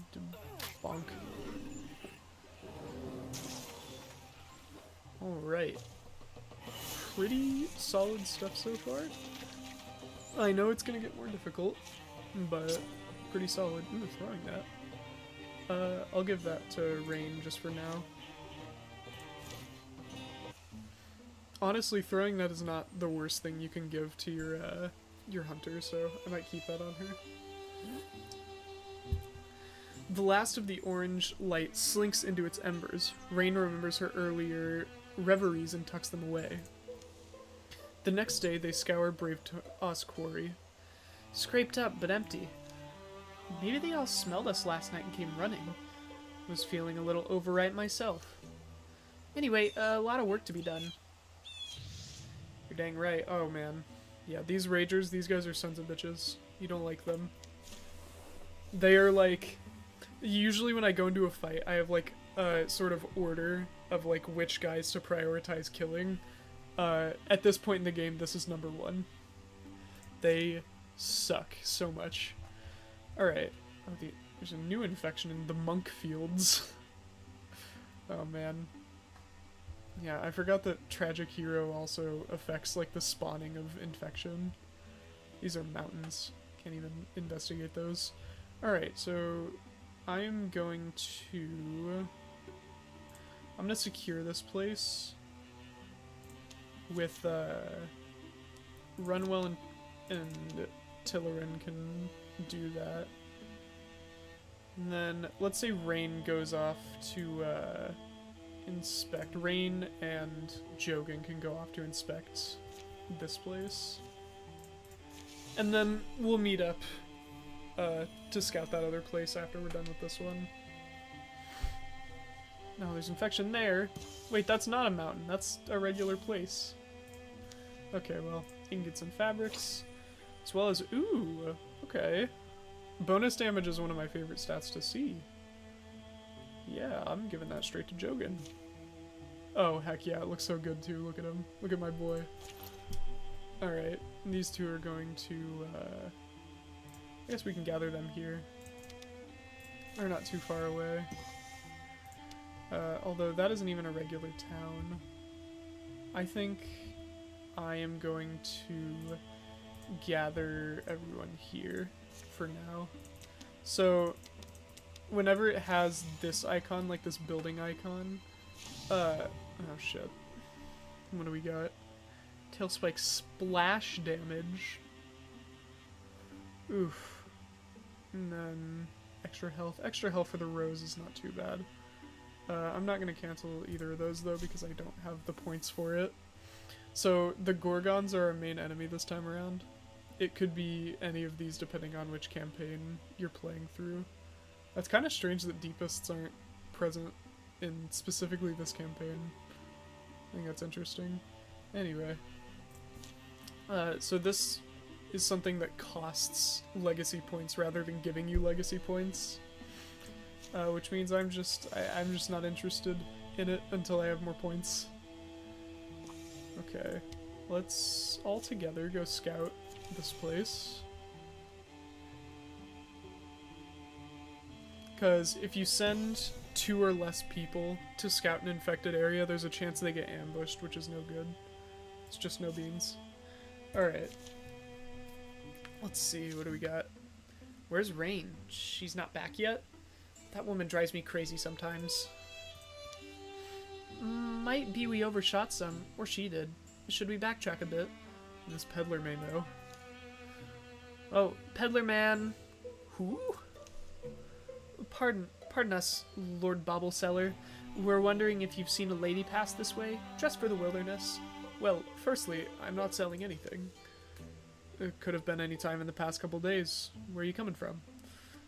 bonk. Alright. Pretty solid stuff so far. I know it's gonna get more difficult, but pretty solid. Ooh, throwing that. I'll give that to Rain just for now. Honestly, throwing that is not the worst thing you can give to your hunter, so I might keep that on her. The last of the orange light slinks into its embers. Rain remembers her earlier reveries and tucks them away. The next day, they scour Brave Toss Quarry. Scraped up, but empty. Maybe they all smelled us last night and came running. Was feeling a little overripe myself. Anyway, a lot of work to be done. You're dang right. Oh, man. Yeah, these ragers, these guys are sons of bitches. You don't like them. They are like... Usually when I go into a fight, I have like a sort of order of like which guys to prioritize killing. At this point in the game, this is number 1. They suck so much. Alright. Oh, there's a new infection in the monk fields. Oh, man. Yeah, I forgot that Tragic Hero also affects, like, the spawning of infection. These are mountains. Can't even investigate those. Alright, so I am going to... I'm gonna secure this place with, Runwell and Tillerin can do that. And then, let's say Rain goes off to, inspect. Rain and Jogan can go off to inspect this place. And then we'll meet up to scout that other place after we're done with this one. No, there's infection there. Wait, that's not a mountain. That's a regular place. Okay, well, ingots and fabrics. As well as... Ooh, okay. Bonus damage is one of my favorite stats to see. Yeah, I'm giving that straight to Jogan. Oh, heck yeah, it looks so good too. Look at him. Look at my boy. Alright, these two are going to, I guess we can gather them here. They're not too far away. Although that isn't even a regular town. I think I am going to gather everyone here for now. So, whenever it has this icon, like this building icon, oh shit. What do we got? Tailspike splash damage. Oof. And then extra health. Extra health for the rose is not too bad. I'm not going to cancel either of those though because I don't have the points for it. So the Gorgons are our main enemy this time around. It could be any of these depending on which campaign you're playing through. That's kind of strange that Deepists aren't present in specifically this campaign. I think that's interesting. Anyway. So this is something that costs legacy points rather than giving you legacy points. Which means I'm just not interested in it until I have more points. Okay. Let's all together go scout this place. Because if you send 2 or less people to scout an infected area, there's a chance they get ambushed, which is no good. It's just no beans. Alright. Let's see, what do we got? Where's Rain? She's not back yet? That woman drives me crazy sometimes. Might be we overshot some, or she did. Should we backtrack a bit? This peddler may know. Oh, peddler man. Who? Pardon us, Lord Bobbleseller. We're wondering if you've seen a lady pass this way, dressed for the wilderness. Well, firstly, I'm not selling anything. It could have been any time in the past couple days. Where are you coming from?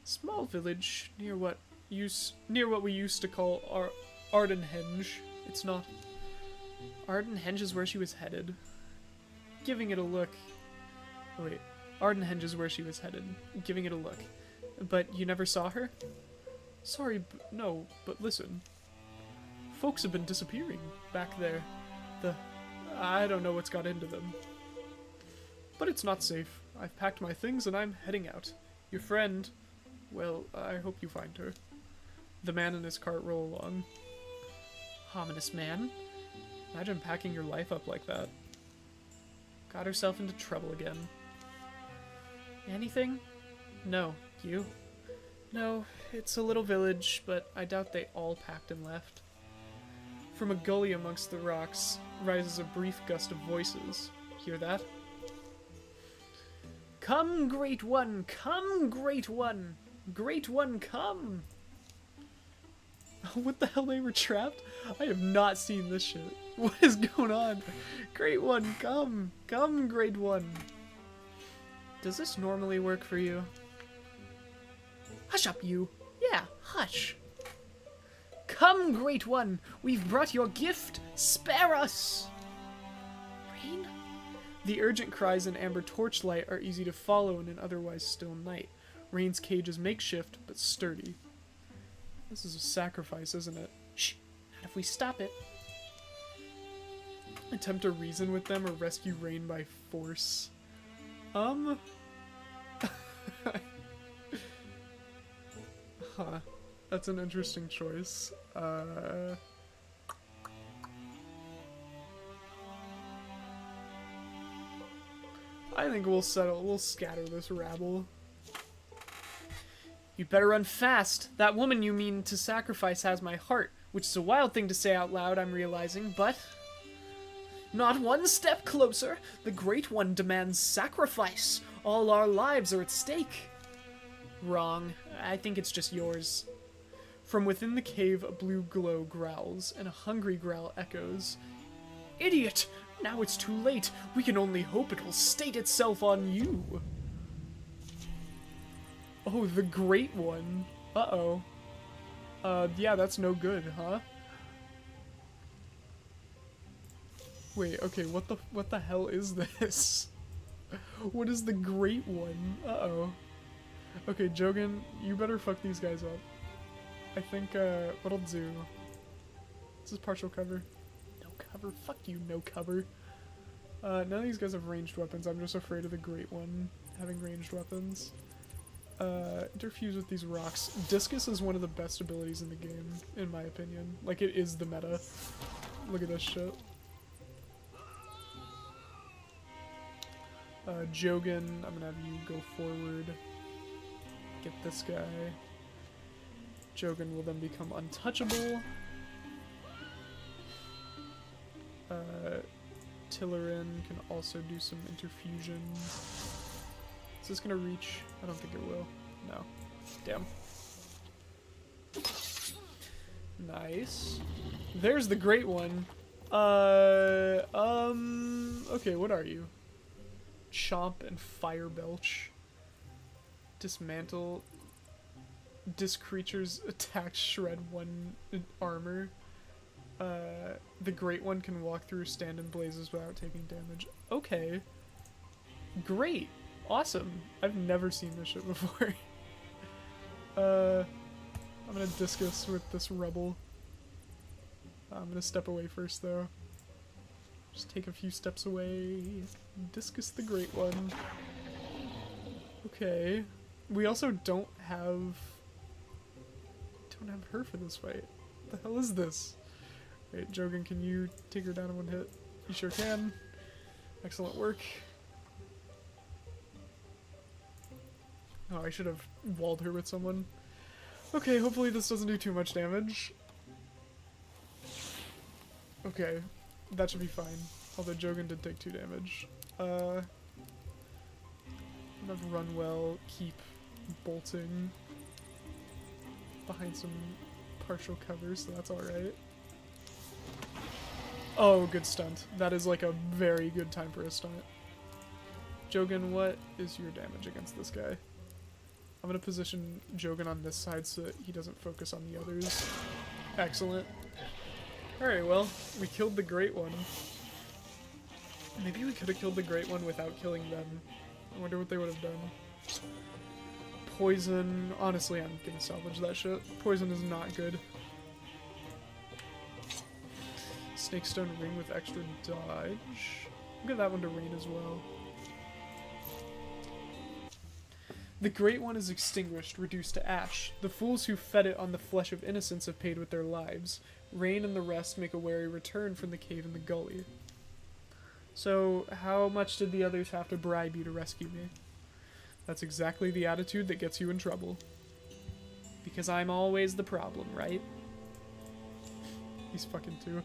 Small village near what we used to call Ardenhenge. It's not. Ardenhenge is where she was headed. Giving it a look. Oh, wait. Ardenhenge is where she was headed. Giving it a look. But you never saw her? Sorry, no, but listen. Folks have been disappearing back there. I don't know what's got into them. But it's not safe. I've packed my things and I'm heading out. Your friend, well, I hope you find her. The man in his cart roll along. Ominous man. Imagine packing your life up like that. Got herself into trouble again. Anything? No. You? No, it's a little village, but I doubt they all packed and left. From a gully amongst the rocks rises a brief gust of voices. Hear that? Come, Great One! Come, Great One! Great One, come! What the hell, they were trapped? I have not seen this shit. What is going on? Great One, come! Come, Great One! Does this normally work for you? Hush up, you! Yeah, hush! Come, Great One, we've brought your gift. Spare us! Rain? The urgent cries in amber torchlight are easy to follow in an otherwise still night. Rain's cage is makeshift, but sturdy. This is a sacrifice, isn't it? Shh! Not if we stop it. Attempt to reason with them or rescue Rain by force. Huh. That's an interesting choice. I think we'll scatter this rabble. You'd better run fast. That woman you mean to sacrifice has my heart, which is a wild thing to say out loud, I'm realizing, but... Not one step closer. The Great One demands sacrifice. All our lives are at stake. Wrong. I think it's just yours. From within the cave, a blue glow growls, and a hungry growl echoes. Idiot! Now it's too late. We can only hope it will state itself on you. Oh, the Great One. Uh-oh. Yeah, that's no good, huh? Wait, okay, what the hell is this? What is the Great One? Uh-oh. Okay, Jogan, you better fuck these guys up. I think, what I'll do... This is partial cover. No cover? Fuck you, no cover. None of these guys have ranged weapons. I'm just afraid of the Great One having ranged weapons. Interfuse with these rocks. Discus is one of the best abilities in the game, in my opinion. Like, it is the meta. Look at this shit. Jogan, I'm gonna have you go forward. Get this guy. Jogan will then become untouchable. Tillerin can also do some interfusion. Is this gonna reach? I don't think it will. No. Damn. Nice. There's the Great One. Okay, what are you? Chomp and Fire Belch. Dismantle. This creature's attack shred 1 armor. The Great One can walk through stand and blazes without taking damage. Okay. Great. Awesome. I've never seen this shit before. I'm gonna discus with this rebel. I'm gonna step away first though. Just take a few steps away. Discus the Great One. Okay. We also don't have her for this fight. What the hell is this? Wait, Jogan, can you take her down in one hit? You sure can. Excellent work. Oh, I should have walled her with someone. Okay, hopefully this doesn't do too much damage. Okay, that should be fine. Although Jogan did take 2 damage. I'm gonna run well, keep bolting behind some partial cover, so that's alright. Oh, good stunt. That is like a very good time for a stunt. Jogan, what is your damage against this guy? I'm gonna position Jogan on this side so that he doesn't focus on the others. Excellent. Alright, well, we killed the Great One. Maybe we could have killed the Great One without killing them. I wonder what they would have done. Poison. Honestly, I'm gonna salvage that shit. Poison is not good. Snakestone ring with extra dodge. We'll get that one to rain as well. The Great One is extinguished, reduced to ash. The fools who fed it on the flesh of innocence have paid with their lives. Rain and the rest make a wary return from the cave in the gully. So, how much did the others have to bribe you to rescue me? That's exactly the attitude that gets you in trouble. Because I'm always the problem, right? He's fucking too.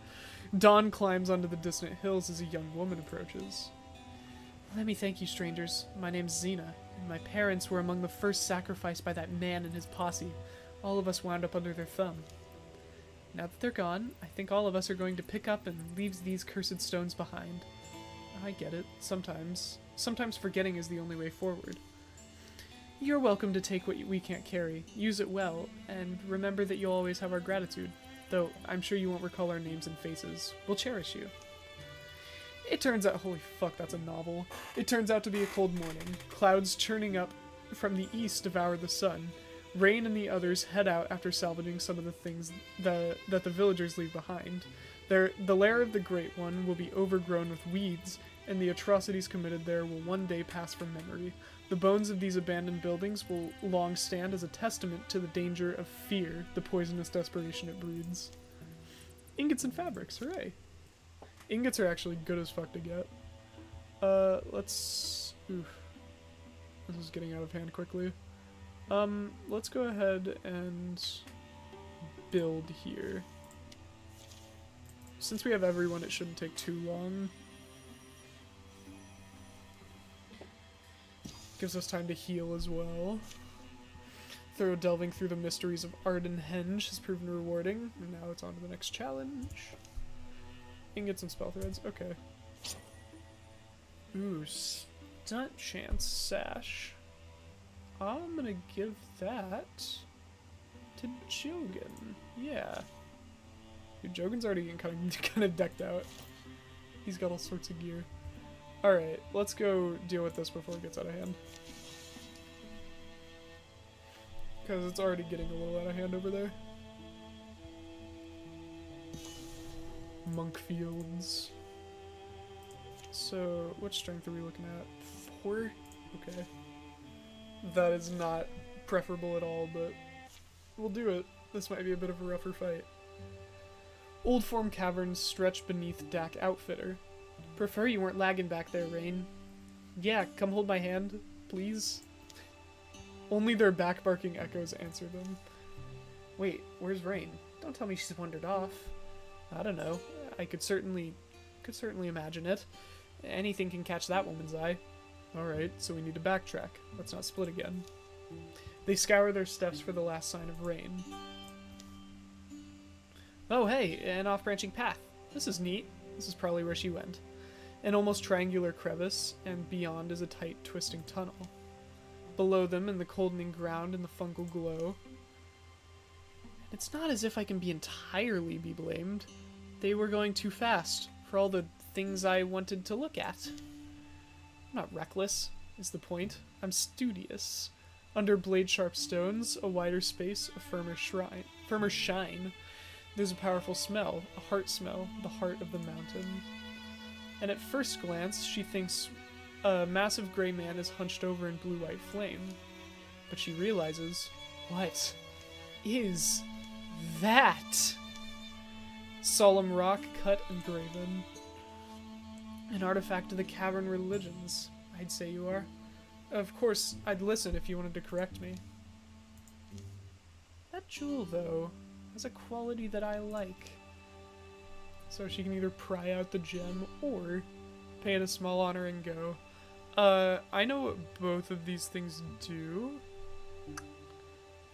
Dawn climbs onto the distant hills as a young woman approaches. Let me thank you, strangers. My name's Xena, and my parents were among the first sacrificed by that man and his posse. All of us wound up under their thumb. Now that they're gone, I think all of us are going to pick up and leave these cursed stones behind. I get it. Sometimes. Sometimes forgetting is the only way forward. You're welcome to take what we can't carry. Use it well, and remember that you'll always have our gratitude. Though I'm sure you won't recall our names and faces. We'll cherish you. It turns out, holy fuck, that's a novel. It turns out to be a cold morning. Clouds churning up from the east devour the sun. Rain and the others head out after salvaging some of the things that the villagers leave behind. The lair of the Great One will be overgrown with weeds, and the atrocities committed there will one day pass from memory. The bones of these abandoned buildings will long stand as a testament to the danger of fear, the poisonous desperation it breeds. Ingots and fabrics, hooray! Ingots are actually good as fuck to get. Let's... Oof. This is getting out of hand quickly. Let's go ahead and build here. Since we have everyone, it shouldn't take too long. Gives us time to heal as well. Thorough delving through the mysteries of Ardenhenge has proven rewarding. And now it's on to the next challenge. Ingots and spell threads. Okay. Ooh, stunt chance sash. I'm gonna give that to Jogan. Yeah. Dude, Jogan's already getting kind of decked out. He's got all sorts of gear. Alright, let's go deal with this before it gets out of hand. Because it's already getting a little out of hand over there. Monkfields. So, what strength are we looking at? 4? Okay. That is not preferable at all, but we'll do it. This might be a bit of a rougher fight. Old Form Caverns stretch beneath Dak Outfitter. Prefer you weren't lagging back there, Rain. Yeah, come hold my hand, please. Only their back-barking echoes answer them. Wait, where's Rain? Don't tell me she's wandered off. I don't know. I could certainly imagine it. Anything can catch that woman's eye. Alright, so we need to backtrack. Let's not split again. They scour their steps for the last sign of Rain. Oh hey, an off-branching path. This is neat. This is probably where she went. An almost triangular crevice, and beyond is a tight, twisting tunnel. Below them, in the coldening ground and the fungal glow. It's not as if I can be entirely be blamed. They were going too fast for all the things I wanted to look at. I'm not reckless, is the point. I'm studious. Under blade-sharp stones, a wider space, a firmer shine. There's a powerful smell, a heart smell, the heart of the mountain. And at first glance, she thinks a massive gray man is hunched over in blue-white flame. But she realizes, what is that? Solemn rock cut and graven. An artifact of the cavern religions, I'd say you are. Of course, I'd listen if you wanted to correct me. That jewel, though, has a quality that I like. So she can either pry out the gem or pay it a small honor and go. I know what both of these things do.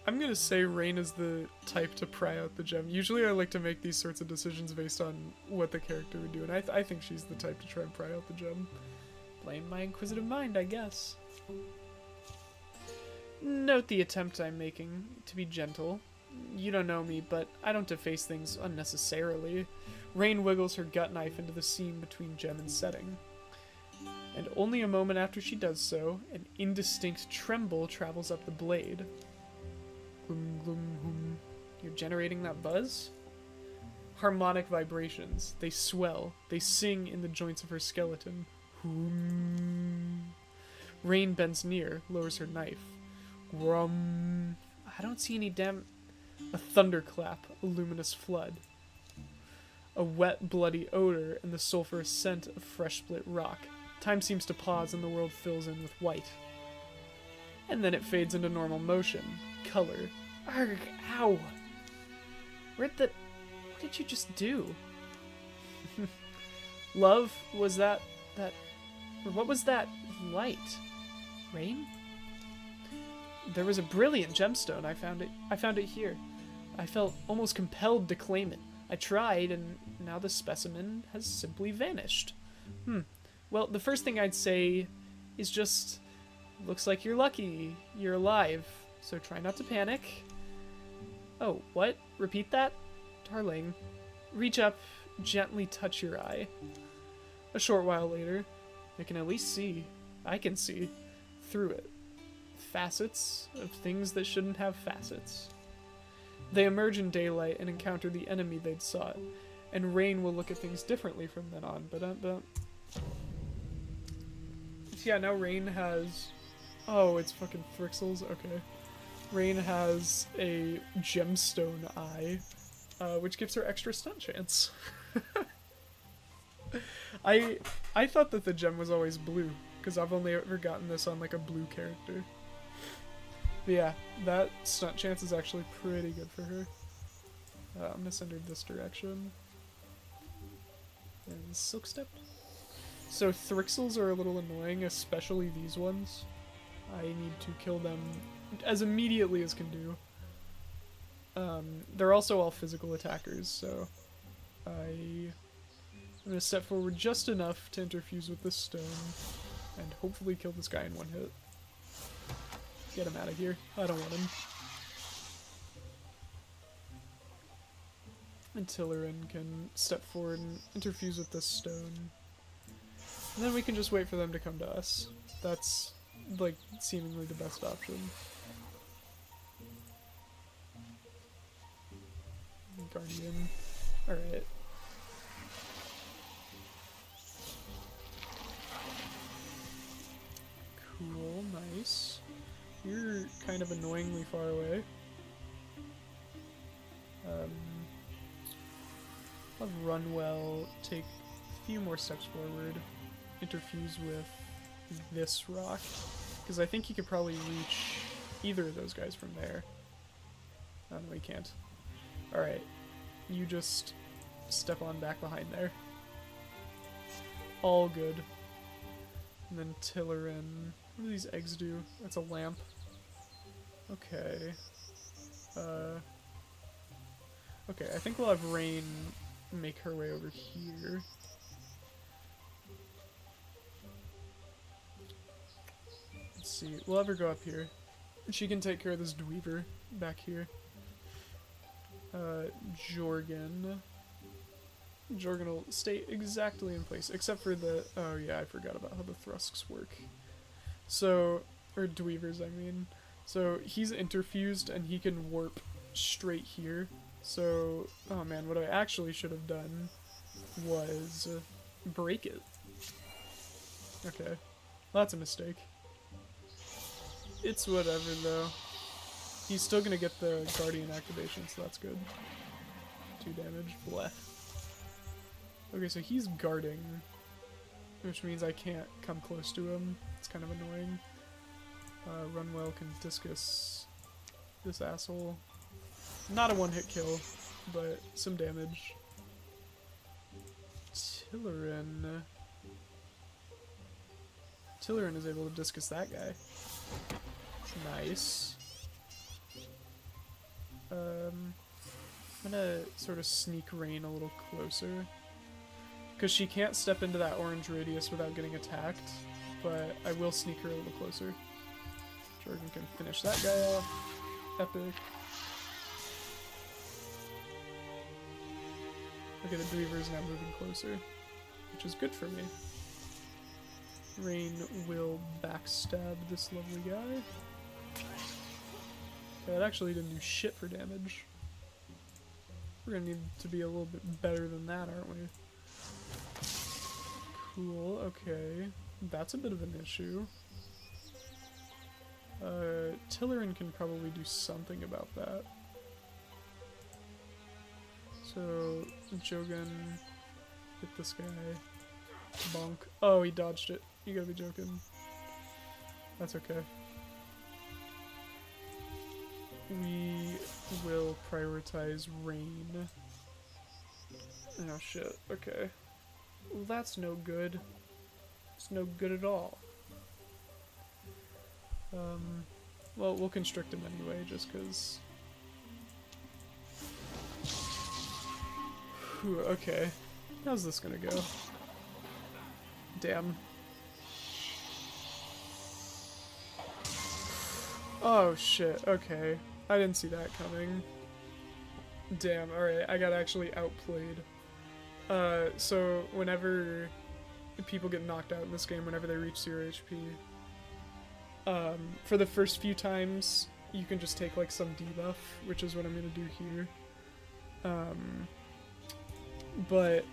I'm gonna say Rain is the type to pry out the gem. Usually I like to make these sorts of decisions based on what the character would do, and I think she's the type to try and pry out the gem. Blame my inquisitive mind, I guess. Note the attempt I'm making to be gentle. You don't know me, but I don't deface things unnecessarily. Rain wiggles her gut knife into the seam between gem and setting. And only a moment after she does so, an indistinct tremble travels up the blade. Gloom, gloom, gloom. You're generating that buzz? Harmonic vibrations. They swell. They sing in the joints of her skeleton. Hoom. Rain bends near, lowers her knife. Grum. I don't see any A thunderclap, a luminous flood. A wet, bloody odor, and the sulphurous scent of fresh split rock. Time seems to pause and the world fills in with white. And then it fades into normal motion. Color. Arg, ow! What did you just do? Love, was that... Or what was that light? Rain? There was a brilliant gemstone. I found it here. I felt almost compelled to claim it. I tried, and now the specimen has simply vanished. Well, the first thing I'd say is just... Looks like you're lucky. You're alive. So try not to panic. Oh, what? Repeat that? Darling, reach up, gently touch your eye. A short while later, I can at least see, I can see, through it. Facets of things that shouldn't have facets. They emerge in daylight and encounter the enemy they'd sought, and Rain will look at things differently from then on. But yeah, now Rain has... Oh, it's fucking Thrixels? Okay. Rain has a gemstone eye, which gives her extra stun chance. I thought that the gem was always blue, because I've only ever gotten this on like a blue character. But yeah, that stunt chance is actually pretty good for her. I'm gonna send her this direction. And Silk Step. So Thrixels are a little annoying, especially these ones. I need to kill them as immediately as can do. They're also all physical attackers, so I'm gonna step forward just enough to interfuse with this stone and hopefully kill this guy in one hit. Get him out of here. I don't want him. And Tillerin can step forward and interfuse with this stone. And then we can just wait for them to come to us. That's, like, seemingly the best option. Guardian. Alright. Cool, nice. You're kind of annoyingly far away. I'll run well, take a few more steps forward, interfuse with this rock, because I think you could probably reach either of those guys from there. Oh, no, he can't. Alright, you just step on back behind there. All good. And then Tillerin. What do these eggs do? That's a lamp. Okay. Okay, I think we'll have Rain make her way over here. Let's see. We'll have her go up here. She can take care of this Dweaver back here. Jorgen. Jorgen will stay exactly in place, except for the... Oh yeah, I forgot about how the Thrusks work. So... Or Dweavers, I mean. So, he's interfused, and he can warp straight here. So... Oh man, what I actually should have done was... break it. Okay. Well, that's a mistake. It's whatever, though. He's still gonna get the Guardian activation, so that's good. 2 damage. Bleh. Okay, so he's guarding, which means I can't come close to him. It's kind of annoying. Runwell can discus this asshole. Not a one-hit kill, but some damage. Tillerin is able to discus that guy. Nice. I'm gonna sort of sneak Rain a little closer. Because she can't step into that orange radius without getting attacked, but I will sneak her a little closer. Jorgen can finish that guy off. Epic. Okay, the Dweaver is now moving closer, which is good for me. Rain will backstab this lovely guy. Okay, that actually didn't do shit for damage. We're gonna need to be a little bit better than that, aren't we? Cool, okay. That's a bit of an issue. Tillerin can probably do something about that. So, Jogen, hit this guy. Bonk. Oh, he dodged it. You gotta be joking. That's okay. We will prioritize Rain. Oh shit, okay. Well, that's no good. It's no good at all. Well, we'll constrict him anyway, just because... Okay. How's this gonna go? Damn. Oh shit, okay. I didn't see that coming. Damn, alright, I got actually outplayed. So whenever people get knocked out in this game, whenever they reach 0 HP, for the first few times, you can just take like some debuff, which is what I'm gonna do here. But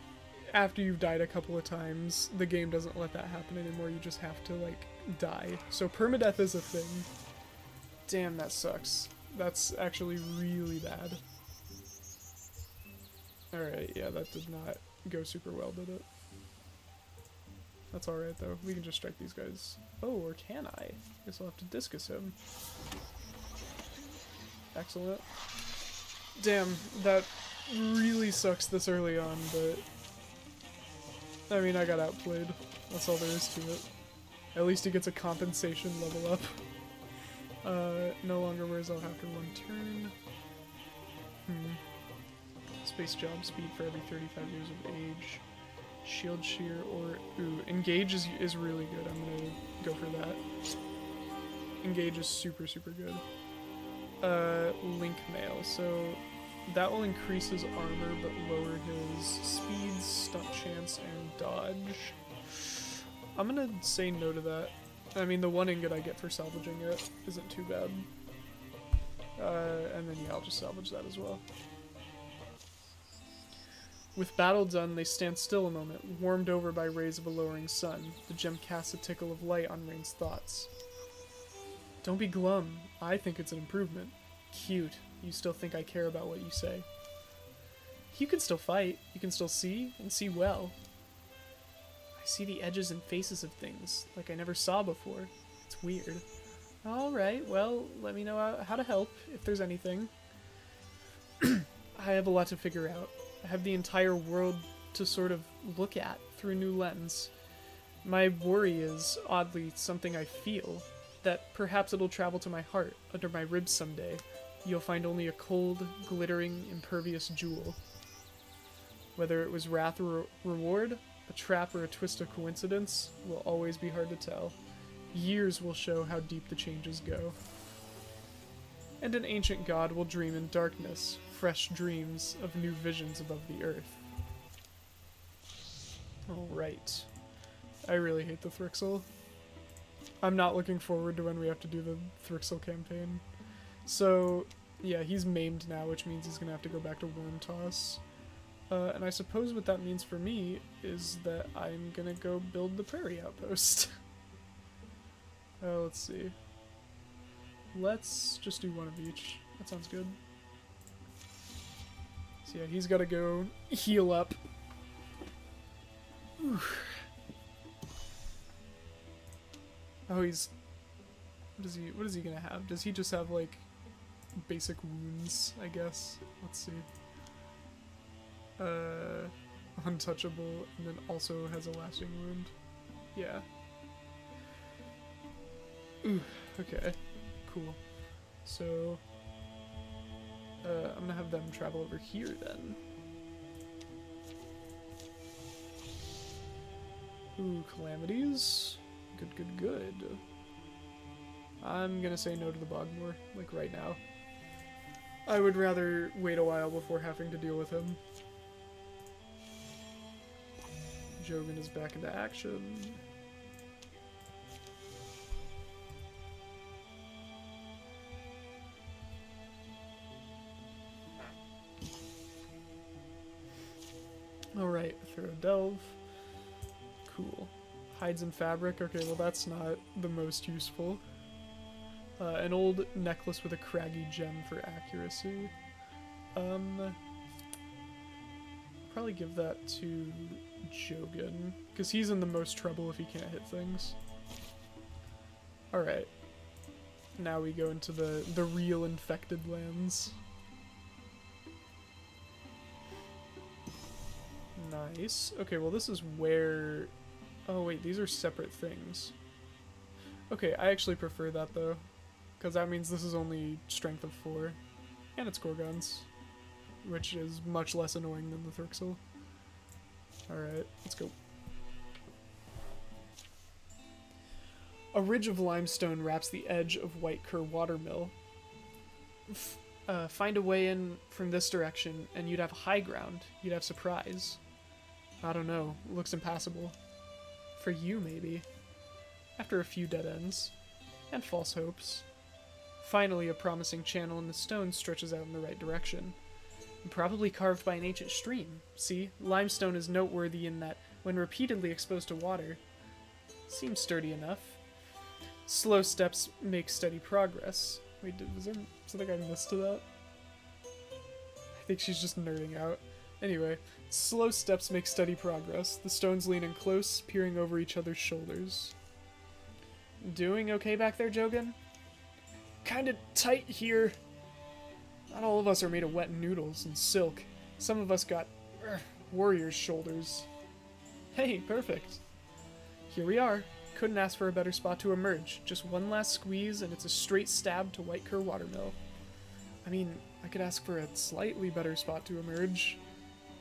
after you've died a couple of times, the game doesn't let that happen anymore, you just have to like die. So permadeath is a thing. Damn, that sucks. That's actually really bad. Alright, yeah, that did not go super well, did it? That's alright, though. We can just strike these guys. Oh, or can I? Guess I'll have to discus him. Excellent. Damn, that really sucks this early on, but... I mean, I got outplayed. That's all there is to it. At least he gets a compensation level up. No longer wears off after 1 turn. Space job speed for every 35 years of age. Shield shear or... Ooh, engage is really good. I'm gonna go for that. Engage is super, super good. Link mail. So that will increase his armor but lower his speed, stunt chance, and dodge. I'm gonna say no to that. I mean, the 1 ingot I get for salvaging it isn't too bad. And then yeah, I'll just salvage that as well. With battle done, they stand still a moment, warmed over by rays of a lowering sun. The gem casts a tickle of light on Rain's thoughts. Don't be glum. I think it's an improvement. Cute. You still think I care about what you say. You can still fight. You can still see, and see well. I see the edges and faces of things, like I never saw before. It's weird. Alright, well, let me know how to help, if there's anything. I have a lot to figure out. I have the entire world to sort of look at through a new lens. My worry is, oddly, something I feel, that perhaps it'll travel to my heart, under my ribs someday. You'll find only a cold, glittering, impervious jewel. Whether it was wrath or reward, a trap or a twist of coincidence, will always be hard to tell. Years will show how deep the changes go. And an ancient god will dream in darkness, fresh dreams of new visions above the earth. Alright. I really hate the Thrixel. I'm not looking forward to when we have to do the Thrixel campaign. So, yeah, he's maimed now, which means he's gonna have to go back to Worm Toss. And I suppose what that means for me is that I'm gonna go build the Prairie Outpost. Let's see. Let's just do one of each. That sounds good. So yeah, he's gotta go heal up. Oof. Oh, he's... What is he gonna have? Does he just have, like, basic wounds, I guess? Let's see. Untouchable, and then also has a lasting wound. Yeah. Ooh, okay. Cool. So, I'm gonna have them travel over here then. Ooh, calamities. Good, good, good. I'm gonna say no to the Bogmore, like right now. I would rather wait a while before having to deal with him. Jogan is back into action. Alright, throw a delve. Cool. Hides in fabric. Okay, well that's not the most useful. An old necklace with a craggy gem for accuracy. Probably give that to Jogan, because he's in the most trouble if he can't hit things. Alright. Now we go into the real infected lands. Nice. Okay, well this is where... Oh wait, these are separate things. Okay, I actually prefer that though, because that means this is only strength of 4. And it's Gorgons, which is much less annoying than the Thrixel. Alright, let's go. A ridge of limestone wraps the edge of White Cur Watermill. find a way in from this direction, and you'd have high ground. You'd have surprise. I don't know. Looks impassable. For you, maybe. After a few dead ends. And false hopes. Finally, a promising channel in the stone stretches out in the right direction. And probably carved by an ancient stream. See, limestone is noteworthy in that, when repeatedly exposed to water, seems sturdy enough. Slow steps make steady progress. Wait, was there something I missed to that? I think she's just nerding out. Anyway, slow steps make steady progress. The stones lean in close, peering over each other's shoulders. Doing okay back there, Jogan? Kinda tight here. Not all of us are made of wet noodles and silk. Some of us got warrior's shoulders. Hey, perfect. Here we are. Couldn't ask for a better spot to emerge. Just one last squeeze and it's a straight stab to White Cur Watermill. I mean, I could ask for a slightly better spot to emerge.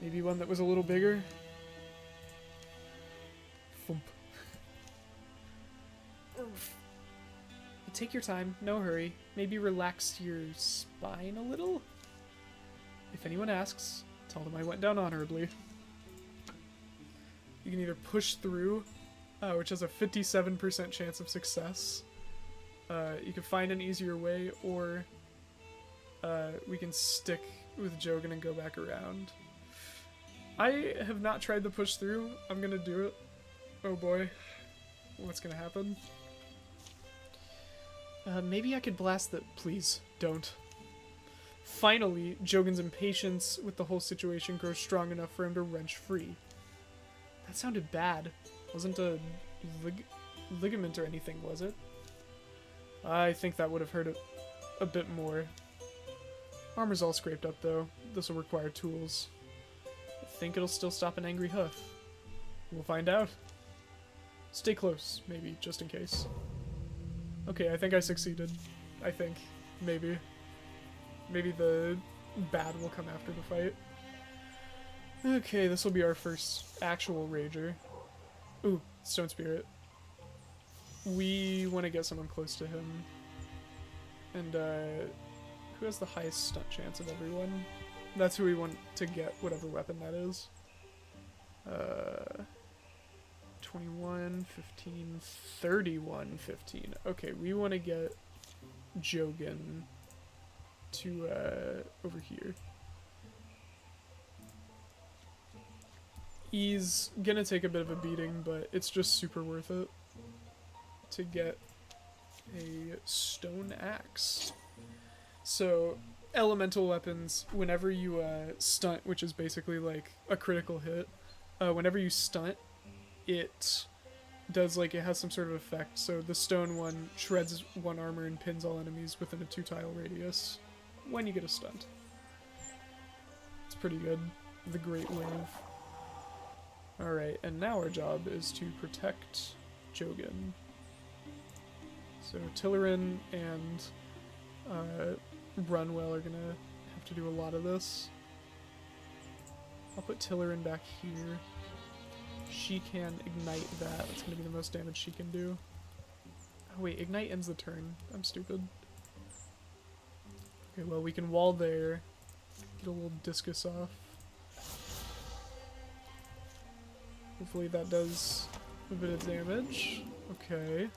Maybe one that was a little bigger. Thump. Take your time, no hurry. Maybe relax your spine a little? If anyone asks, tell them I went down honorably. You can either push through, which has a 57% chance of success. You can find an easier way, or we can stick with Jogan and go back around. I have not tried the push through. I'm gonna do it. Oh boy. What's gonna happen? Maybe I could blast the... Please, don't. Finally, Jogan's impatience with the whole situation grows strong enough for him to wrench free. That sounded bad. Wasn't a ligament or anything, was it? I think that would have hurt it a bit more. Armor's all scraped up, though. This will require tools. I think it'll still stop an angry hoof. We'll find out. Stay close, maybe, just in case. Okay, I think I succeeded. I think. Maybe. Maybe the bad will come after the fight. Okay, this will be our first actual rager. Ooh, Stone Spirit. We want to get someone close to him. And, who has the highest stunt chance of everyone? That's who we want to get, whatever weapon that is. 21, 15, 31, 15. Okay, we want to get Jogan to, over here. He's gonna take a bit of a beating, but it's just super worth it to get a stone axe. So, elemental weapons, whenever you, stunt, which is basically like a critical hit, whenever you stunt, it does, like, it has some sort of effect. So the stone one shreds one armor and pins all enemies within a 2-tile radius when you get a stunt. It's pretty good. The Great Wave. Alright, and now our job is to protect Jogan. So Tillerin and Runwell are gonna have to do a lot of this. I'll put Tillerin back here. She can ignite that. That's gonna be the most damage she can do. Oh wait, ignite ends the turn. I'm stupid. Okay, well we can wall there. Get a little discus off. Hopefully that does a bit of damage. Okay.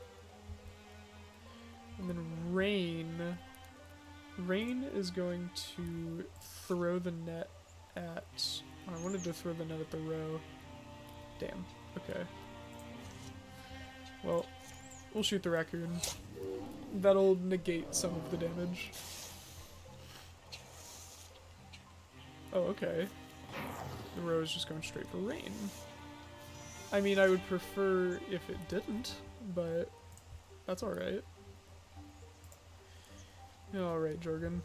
And then Rain. Rain is going to throw the net at... Oh, I wanted to throw the net at the row. Damn. Okay. Well, we'll shoot the raccoon. That'll negate some of the damage. Oh, okay. The row is just going straight for Rain. I mean, I would prefer if it didn't, but that's alright. Alright, Jogan.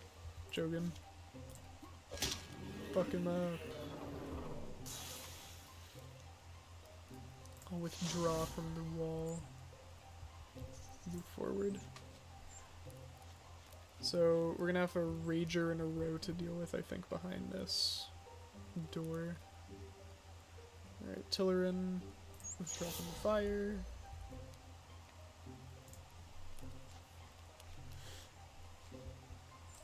Fuck him up. I'll withdraw from the wall. Move forward. So, we're gonna have a rager and a row to deal with, I think, behind this door. Alright, Tillerin, withdraw from the fire.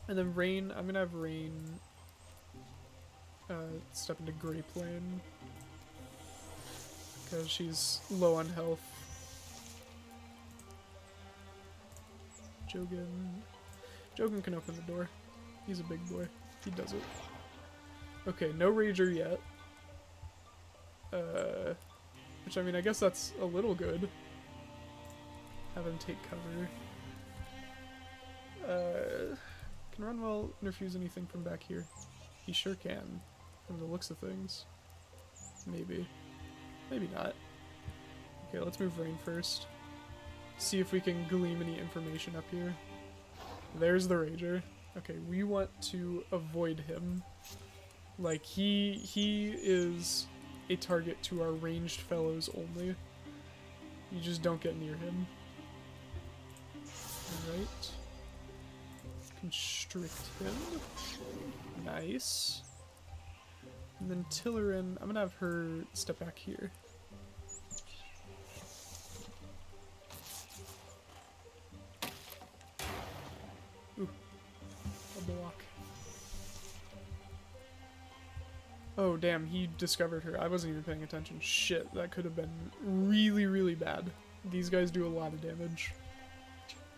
And then Rain, I'm gonna have Rain step into Grey Plane because she's low on health. Jogan can open the door. He's a big boy. He does it. Okay, no Rager yet. Which, I mean, I guess that's a little good. Have him take cover. Can Runwell interfuse anything from back here? He sure can, from the looks of things. Maybe. Maybe not. Okay, let's move Rain first. See if we can glean any information up here. There's the Rager. Okay, we want to avoid him. Like, he is a target to our ranged fellows only. You just don't get near him. Alright. Constrict him. Nice. And then Tillerin, I'm gonna have her step back here. Ooh. A block. Oh, damn, he discovered her. I wasn't even paying attention. Shit, that could have been really, really bad. These guys do a lot of damage.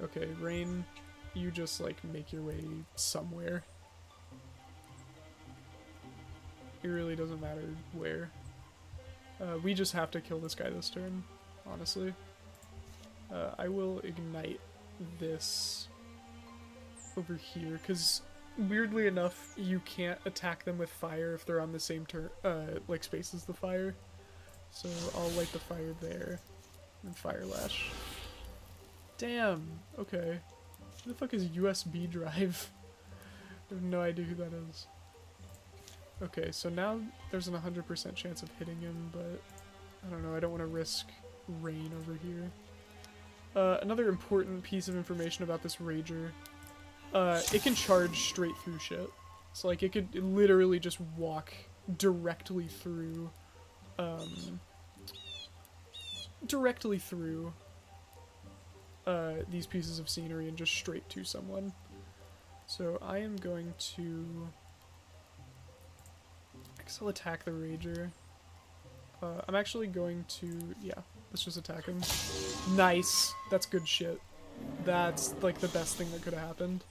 Okay, Rain, you just, like, make your way somewhere. It really doesn't matter where. We just have to kill this guy this turn, honestly. I will ignite this over here, because weirdly enough, you can't attack them with fire if they're on the same turn, like, space as the fire. So I'll light the fire there, and Fire Lash. Damn, okay. Who the fuck is USB drive? I have no idea who that is. Okay, so now there's an 100% chance of hitting him, but I don't know, I don't want to risk Rain over here. Another important piece of information about this Rager, it can charge straight through shit. So, like, it could literally just walk directly through, these pieces of scenery and just straight to someone. So I am going to... I guess I'll attack the Rager. I'm actually going to... yeah, let's just attack him. Nice! That's good shit. That's, like, the best thing that could have happened.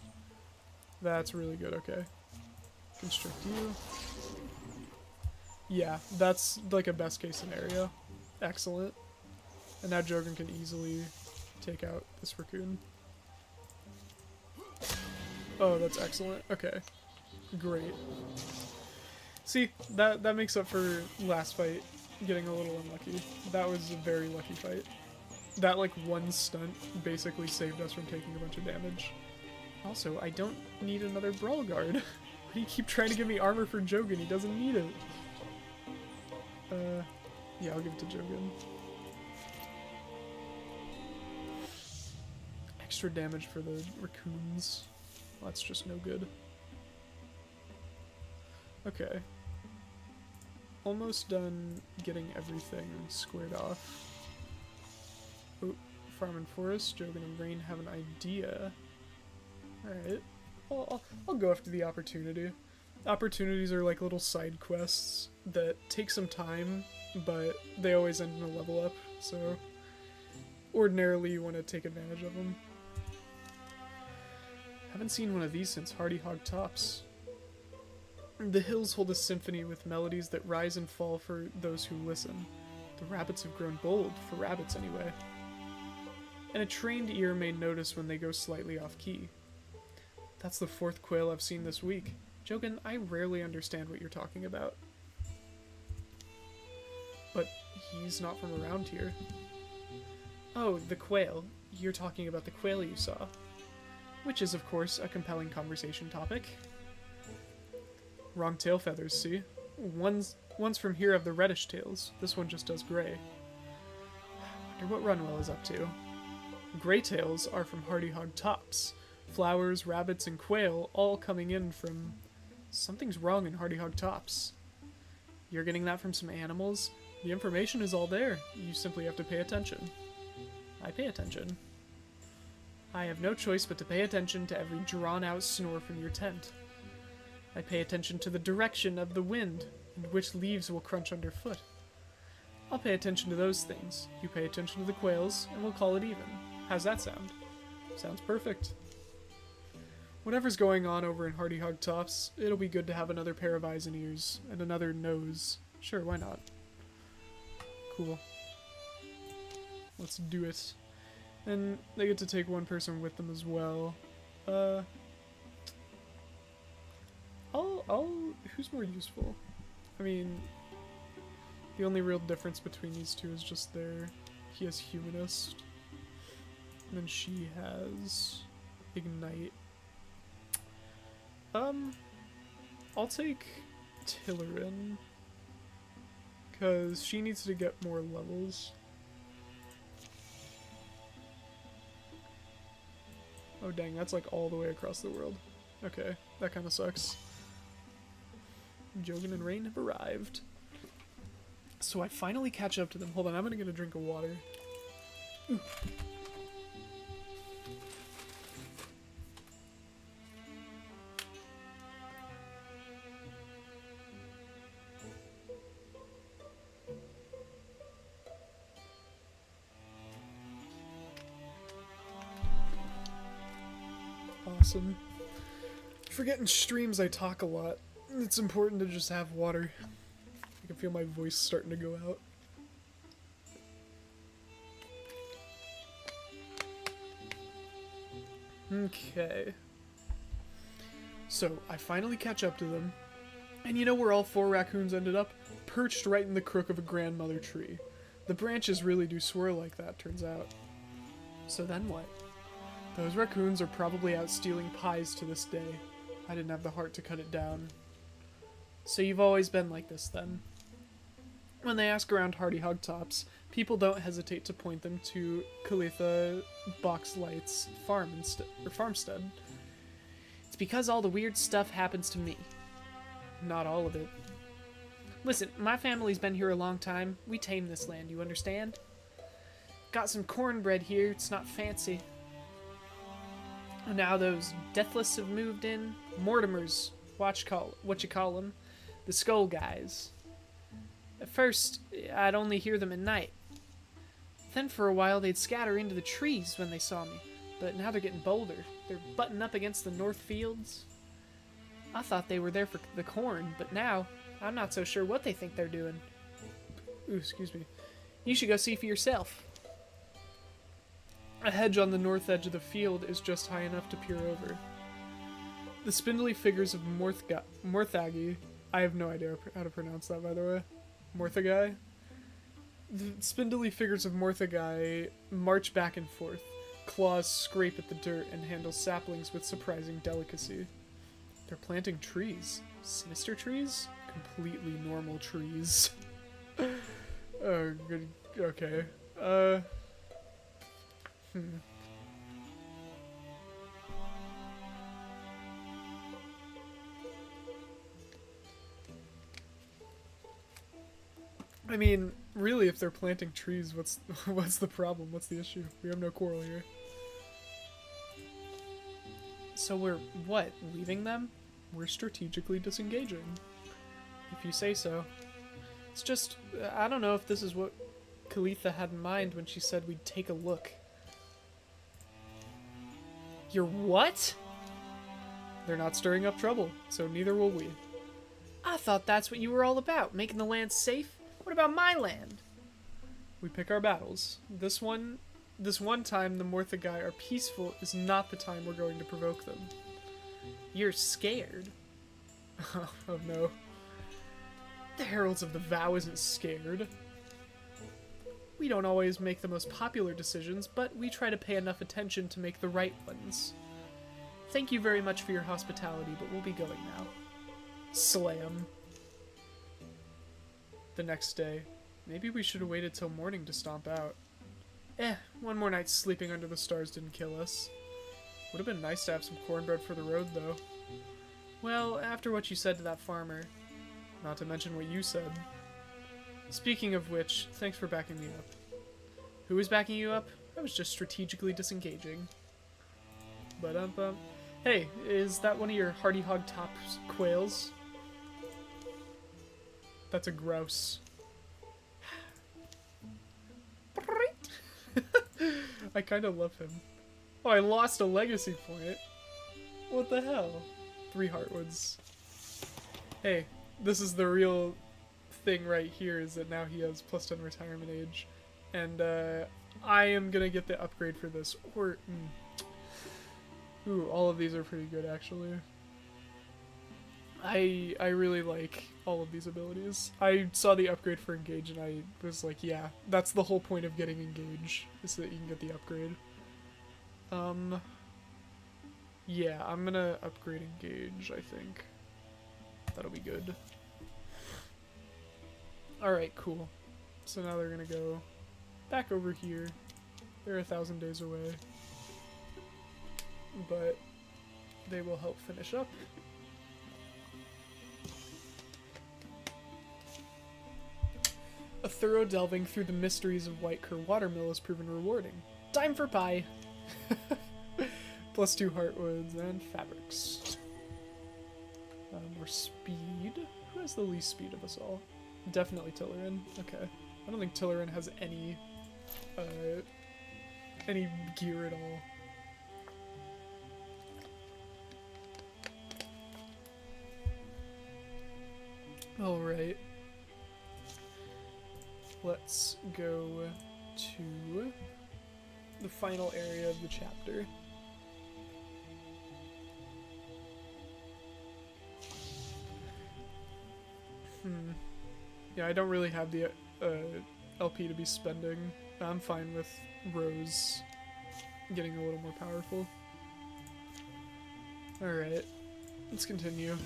That's really good, okay. Constrict you. Yeah, that's, like, a best case scenario. Excellent. And now Jogan can easily take out this raccoon. Oh, that's excellent. Okay. Great. See, that makes up for last fight getting a little unlucky. That was a very lucky fight. That, like, one stunt basically saved us from taking a bunch of damage. Also, I don't need another Brawl Guard. Why do you keep trying to give me armor for Jogan? He doesn't need it. Yeah, I'll give it to Jogan. Extra damage for the raccoons. Well, that's just no good. Okay. Almost done getting everything squared off. Oh, Farm and Forest, Jogan and Rain have an idea. Alright. I'll go after the opportunity. Opportunities are like little side quests that take some time, but they always end in a level up, so ordinarily you want to take advantage of them. Haven't seen one of these since Hardy Hog Tops. The hills hold a symphony with melodies that rise and fall for those who listen. The rabbits have grown bold, for rabbits anyway. And a trained ear may notice when they go slightly off key. That's the 4th quail I've seen this week. Jogan, I rarely understand what you're talking about. But he's not from around here. Oh, the quail. You're talking about the quail you saw. Which is, of course, a compelling conversation topic. Wrong tail feathers, see? One's from here have the reddish tails. This one just does gray. Wonder what Runwell is up to. Gray tails are from Hardy Hog Tops. Flowers, rabbits, and quail all coming in from... Something's wrong in Hardy Hog Tops. You're getting that from some animals? The information is all there. You simply have to pay attention. I pay attention. I have no choice but to pay attention to every drawn-out snore from your tent. I pay attention to the direction of the wind and which leaves will crunch underfoot. I'll pay attention to those things. You pay attention to the quails, and we'll call it even. How's that sound? Sounds perfect. Whatever's going on over in Hardy Hog Tops, it'll be good to have another pair of eyes and ears, and another nose. Sure, why not? Cool. Let's do it. And they get to take one person with them as well. Who's more useful? I mean, the only real difference between these two is just he has Humanist, and then she has Ignite. I'll take Tillerin, because she needs to get more levels. Oh dang, that's like all the way across the world. Okay, that kind of sucks. Jogan and Rain have arrived. So I finally catch up to them. Hold on, I'm gonna get a drink of water. Ooh. Awesome. Forgetting streams, I talk a lot. It's important to just have water. I can feel my voice starting to go out. Okay. So, I finally catch up to them. And you know where all 4 raccoons ended up? Perched right in the crook of a grandmother tree. The branches really do swirl like that, turns out. So then what? Those raccoons are probably out stealing pies to this day. I didn't have the heart to cut it down. So you've always been like this, then? When they ask around Hardy Hog Tops, people don't hesitate to point them to Kalitha Boxlight's farmstead. It's because all the weird stuff happens to me. Not all of it. Listen, my family's been here a long time. We tame this land, you understand? Got some cornbread here, it's not fancy. And now those Deathless have moved in. Mortimer's, what you call them, the Skull Guys. At first, I'd only hear them at night. Then for a while they'd scatter into the trees when they saw me. But now they're getting bolder. They're butting up against the north fields. I thought they were there for the corn, but now I'm not so sure what they think they're doing. Ooh, excuse me. You should go see for yourself. A hedge on the north edge of the field is just high enough to peer over. The spindly figures of Morthagi, I have no idea how to pronounce that, by the way. Morthagai? The spindly figures of Morthagai march back and forth. Claws scrape at the dirt and handle saplings with surprising delicacy. They're planting trees. Sinister trees? Completely normal trees. Oh, good. Okay. I mean, really, if they're planting trees, what's the problem? What's the issue? We have no quarrel here. So we're, what, leaving them? We're strategically disengaging. If you say so. It's just, I don't know if this is what Kalitha had in mind when she said we'd take a look. You're what? They're not stirring up trouble, so neither will we. I thought that's what you were all about, making the land safe. What about my land? We pick our battles. This one time the Morthagai are peaceful is not the time we're going to provoke them. You're scared. Oh no. The Heralds of the Vow isn't scared. We don't always make the most popular decisions, but we try to pay enough attention to make the right ones. Thank you very much for your hospitality, but we'll be going now. Slam. The next day. Maybe we should have waited till morning to stomp out. One more night sleeping under the stars didn't kill us. Would have been nice to have some cornbread for the road, though. Well, after what you said to that farmer. Not to mention what you said. Speaking of which, thanks for backing me up. Who was backing you up? I was just strategically disengaging. But hey, is that one of your hardy hog top quails? That's a grouse. I kind of love him. Oh, I lost a legacy point. What the hell? 3 heartwoods. Hey, this is the real thing right here, is that now he has +10 retirement age. And I am gonna get the upgrade for this. Or, ooh, all of these are pretty good actually. I really like all of these abilities. I saw the upgrade for Engage and I was like, yeah, that's the whole point of getting Engage, is so that you can get the upgrade. Yeah, I'm gonna upgrade Engage, I think. That'll be good. Alright, cool. So now they're gonna go back over here. They're 1,000 days away. But they will help finish up. A thorough delving through the mysteries of Whitecur Watermill has proven rewarding. Time for pie! +2 heartwoods and fabrics. More speed. Who has the least speed of us all? Definitely Tillerin. Okay. I don't think Tillerin has any gear at all. Alright. Let's go to the final area of the chapter. Yeah, I don't really have the LP to be spending. I'm fine with Rose getting a little more powerful. Alright, let's continue.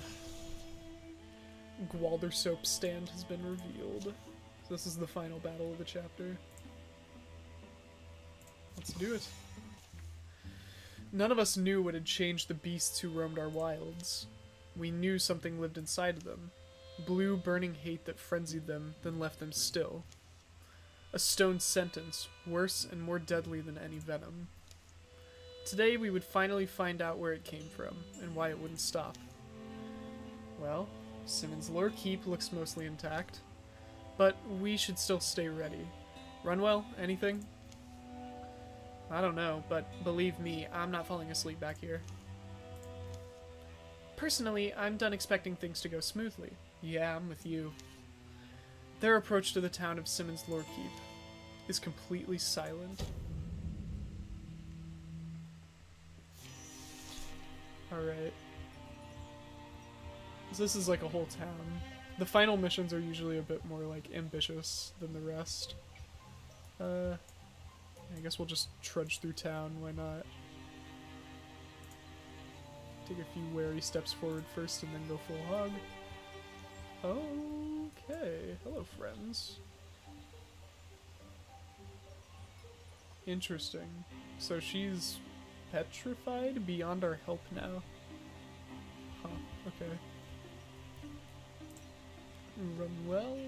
Gwalder Soap Stand has been revealed. This is the final battle of the chapter. Let's do it. None of us knew what had changed the beasts who roamed our wilds. We knew something lived inside of them. Blue, burning hate that frenzied them, then left them still. A stone sentence, worse and more deadly than any venom. Today we would finally find out where it came from, and why it wouldn't stop. Well, Simmons' Lore Keep looks mostly intact. But we should still stay ready. Runwell, anything? I don't know, but believe me, I'm not falling asleep back here. Personally, I'm done expecting things to go smoothly. Yeah, I'm with you. Their approach to the town of Simmons' Lore Keep is completely silent. Alright. So this is like a whole town. The final missions are usually a bit more like ambitious than the rest. I guess we'll just trudge through town, why not? Take a few wary steps forward first and then go full hog. Okay, hello friends. Interesting. So she's petrified beyond our help now. Huh, okay. Runwell?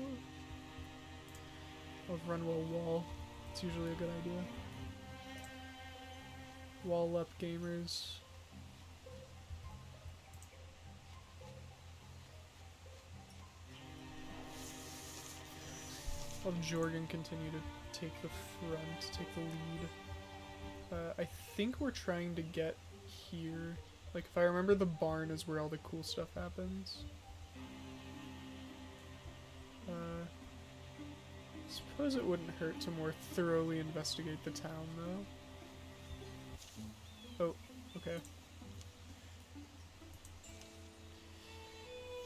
Oh, Runwell wall. It's usually a good idea. Wall up, gamers. I'll have Jorgen continue to take the front, take the lead. I think we're trying to get here. Like, if I remember, the barn is where all the cool stuff happens. Suppose it wouldn't hurt to more thoroughly investigate the town, though. Oh, okay.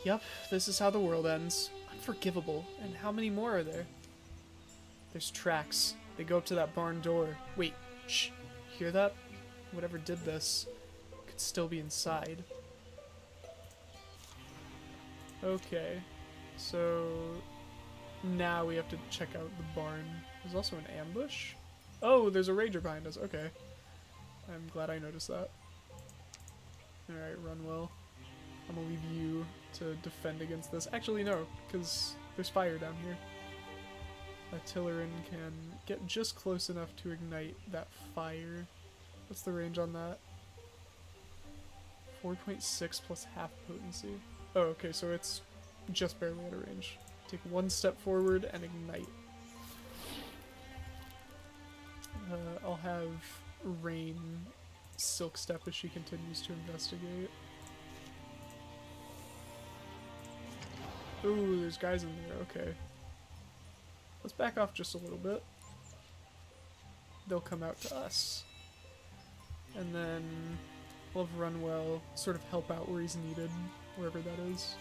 Yep, this is how the world ends. Unforgivable. And how many more are there? There's tracks. They go up to that barn door. Wait, shh. Hear that? Whatever did this could still be inside. Okay. So now we have to check out the barn. There's also an ambush. Oh, there's a rager behind us. Okay. I'm glad I noticed that. Alright, Runwell. I'm gonna leave you to defend against this. Actually, no, because there's fire down here. Tillerin can get just close enough to ignite that fire. What's the range on that? 4.6 plus half potency. Oh, okay, so it's just barely out of range. Take one step forward and ignite. I'll have Rain Silk Step as she continues to investigate. Ooh, there's guys in there, okay. Let's back off just a little bit. They'll come out to us. And then we'll have Runwell sort of help out where he's needed, wherever that is.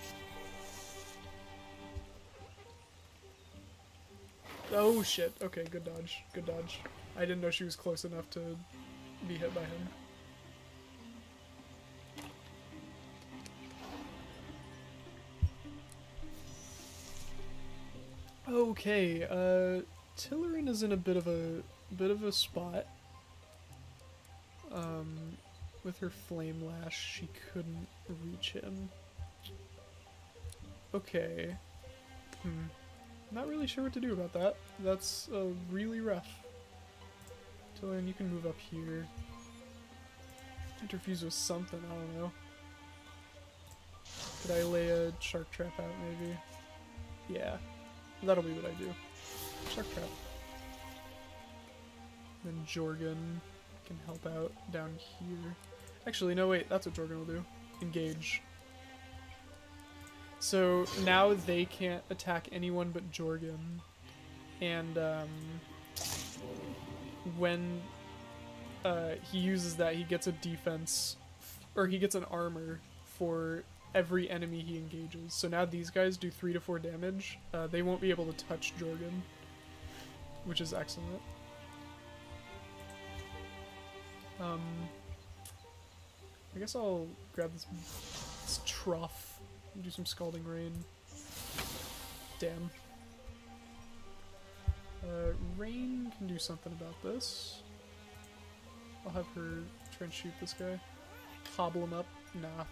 Oh shit, okay, good dodge, good dodge. I didn't know she was close enough to be hit by him. Okay, Tillerin is in a bit of a spot. With her flame lash, she couldn't reach him. Okay. Not really sure what to do about that. That's really rough. Tillerin, you can move up here. Interfuse with something, I don't know. Could I lay a shark trap out, maybe? Yeah. That'll be what I do. Shark trap. Then Jorgen can help out down here. Actually, no, wait. That's what Jorgen will do. Engage. So now they can't attack anyone but Jorgen. And when he uses that, he gets a defense, or he gets an armor for every enemy he engages. So now these guys do 3 to 4 damage. They won't be able to touch Jorgen, which is excellent. I guess I'll grab this trough and do some Scalding Rain. Damn. Rain can do something about this. I'll have her try and shoot this guy. Hobble him up. Nah.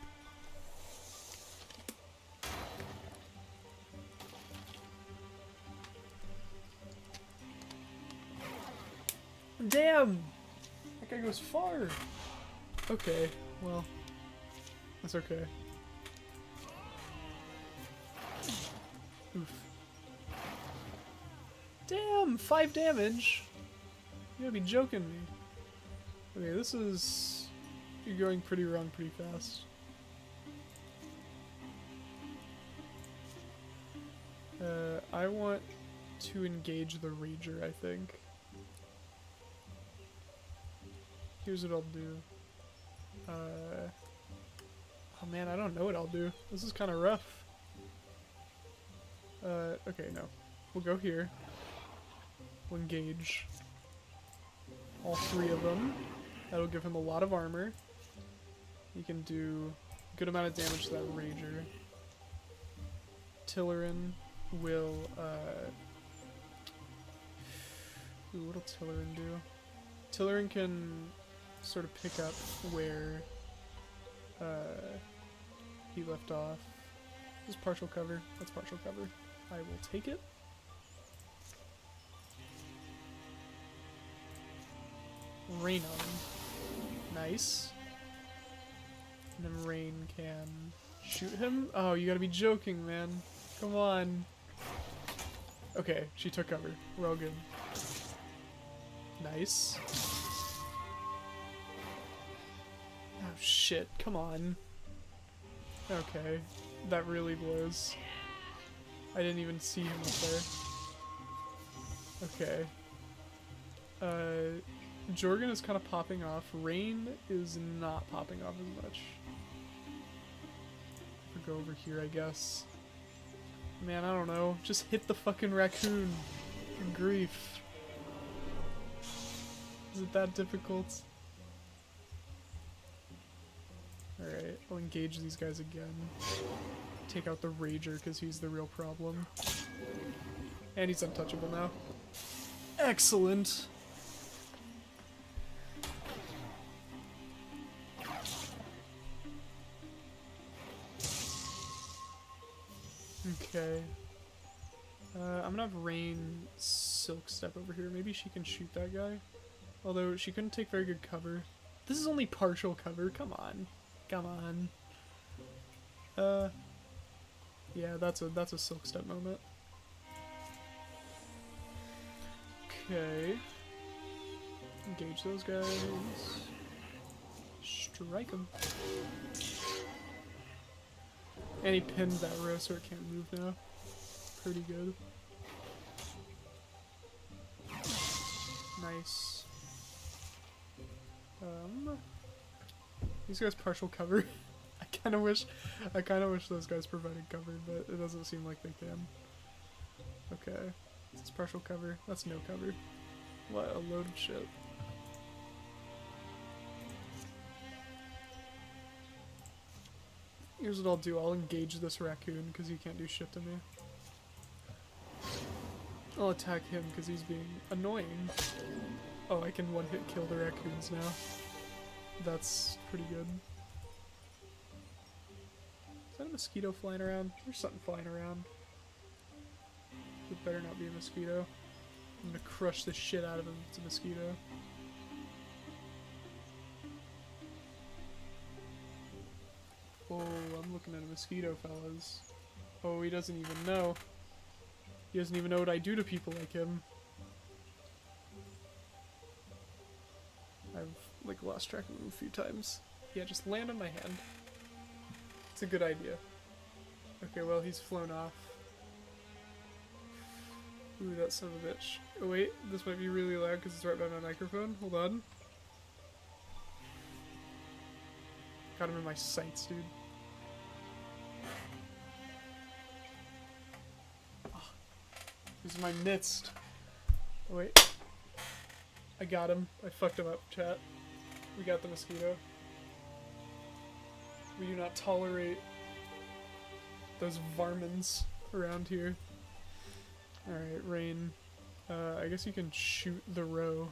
Damn! That guy goes far! Okay, well, that's okay. Oof. Damn! 5 damage! You gotta be joking me. Okay, this is... You're going pretty wrong pretty fast. I want to engage the Rager, I think. Here's what I'll do. Oh man, I don't know what I'll do. This is kind of rough. Okay, no. We'll go here. We'll engage all 3 of them. That'll give him a lot of armor. He can do a good amount of damage to that Rager. Tillerin will, Ooh, what'll Tillerin do? Tillerin can sort of pick up where he left off. This is partial cover. That's partial cover. I will take it. Rain on him. Nice. And then Rain can shoot him. Oh, you gotta be joking, man. Come on. Okay, she took cover. We're all good. Nice. Oh shit, come on. Okay, that really blows. I didn't even see him up there. Okay. Jorgen is kind of popping off. Rain is not popping off as much. We'll go over here, I guess. Man, I don't know. Just hit the fucking raccoon. Good grief. Is it that difficult? Alright, I'll engage these guys again. Take out the Rager because he's the real problem. And he's untouchable now. Excellent! Okay. I'm gonna have Rain Silk Step over here. Maybe she can shoot that guy. Although she couldn't take very good cover. This is only partial cover, come on. Come on. Yeah, that's a silk step moment. Okay. Engage those guys. Strike them. And he pinned that row so it can't move now. Pretty good. Nice. These guys partial cover. I kind of wish those guys provided cover, but it doesn't seem like they can. Okay. This is partial cover. That's no cover. What a load of shit. Here's what I'll do. I'll engage this raccoon because he can't do shit to me. I'll attack him because he's being annoying. Oh, I can one-hit kill the raccoons now. That's pretty good. Is that a mosquito flying around? There's something flying around. It better not be a mosquito. I'm gonna crush the shit out of him if it's a mosquito. Oh, I'm looking at a mosquito, fellas. Oh, he doesn't even know. He doesn't even know what I do to people like him. I've, like, lost track of him a few times. Yeah, just land on my hand. It's a good idea. Okay, well, he's flown off. Ooh, that son of a bitch. Oh wait, this might be really loud because it's right by my microphone. Hold on. Got him in my sights, dude. Oh, he's in my midst. Oh wait. I got him. I fucked him up, chat. We got the mosquito. We do not tolerate those varmints around here. Alright, Rain. I guess you can shoot the row.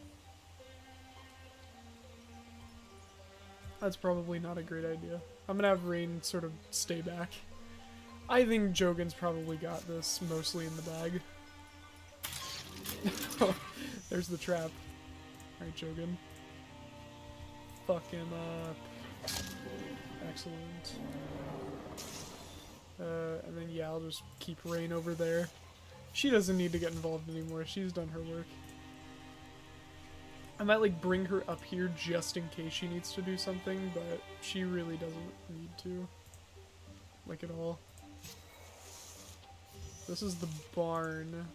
That's probably not a great idea. I'm gonna have Rain sort of stay back. I think Jogan's probably got this mostly in the bag. There's the trap. Alright, Jogan. Fuck him up. Excellent. And then yeah, I'll just keep Rain over there. She doesn't need to get involved anymore. She's done her work. I might like bring her up here just in case she needs to do something, but she really doesn't need to. Like at all. This is the barn.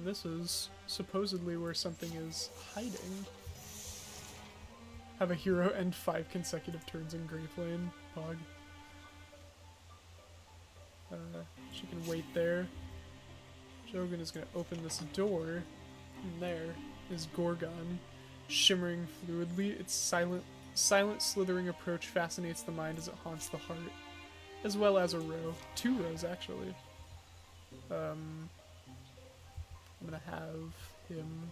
This is supposedly where something is hiding. Have a hero end 5 consecutive turns in Grape Lane. Pog. She can wait there. Jogan is going to open this door. And there is Gorgon, shimmering fluidly. Its silent slithering approach fascinates the mind as it haunts the heart. As well as a row. 2 rows, actually. I'm going to have him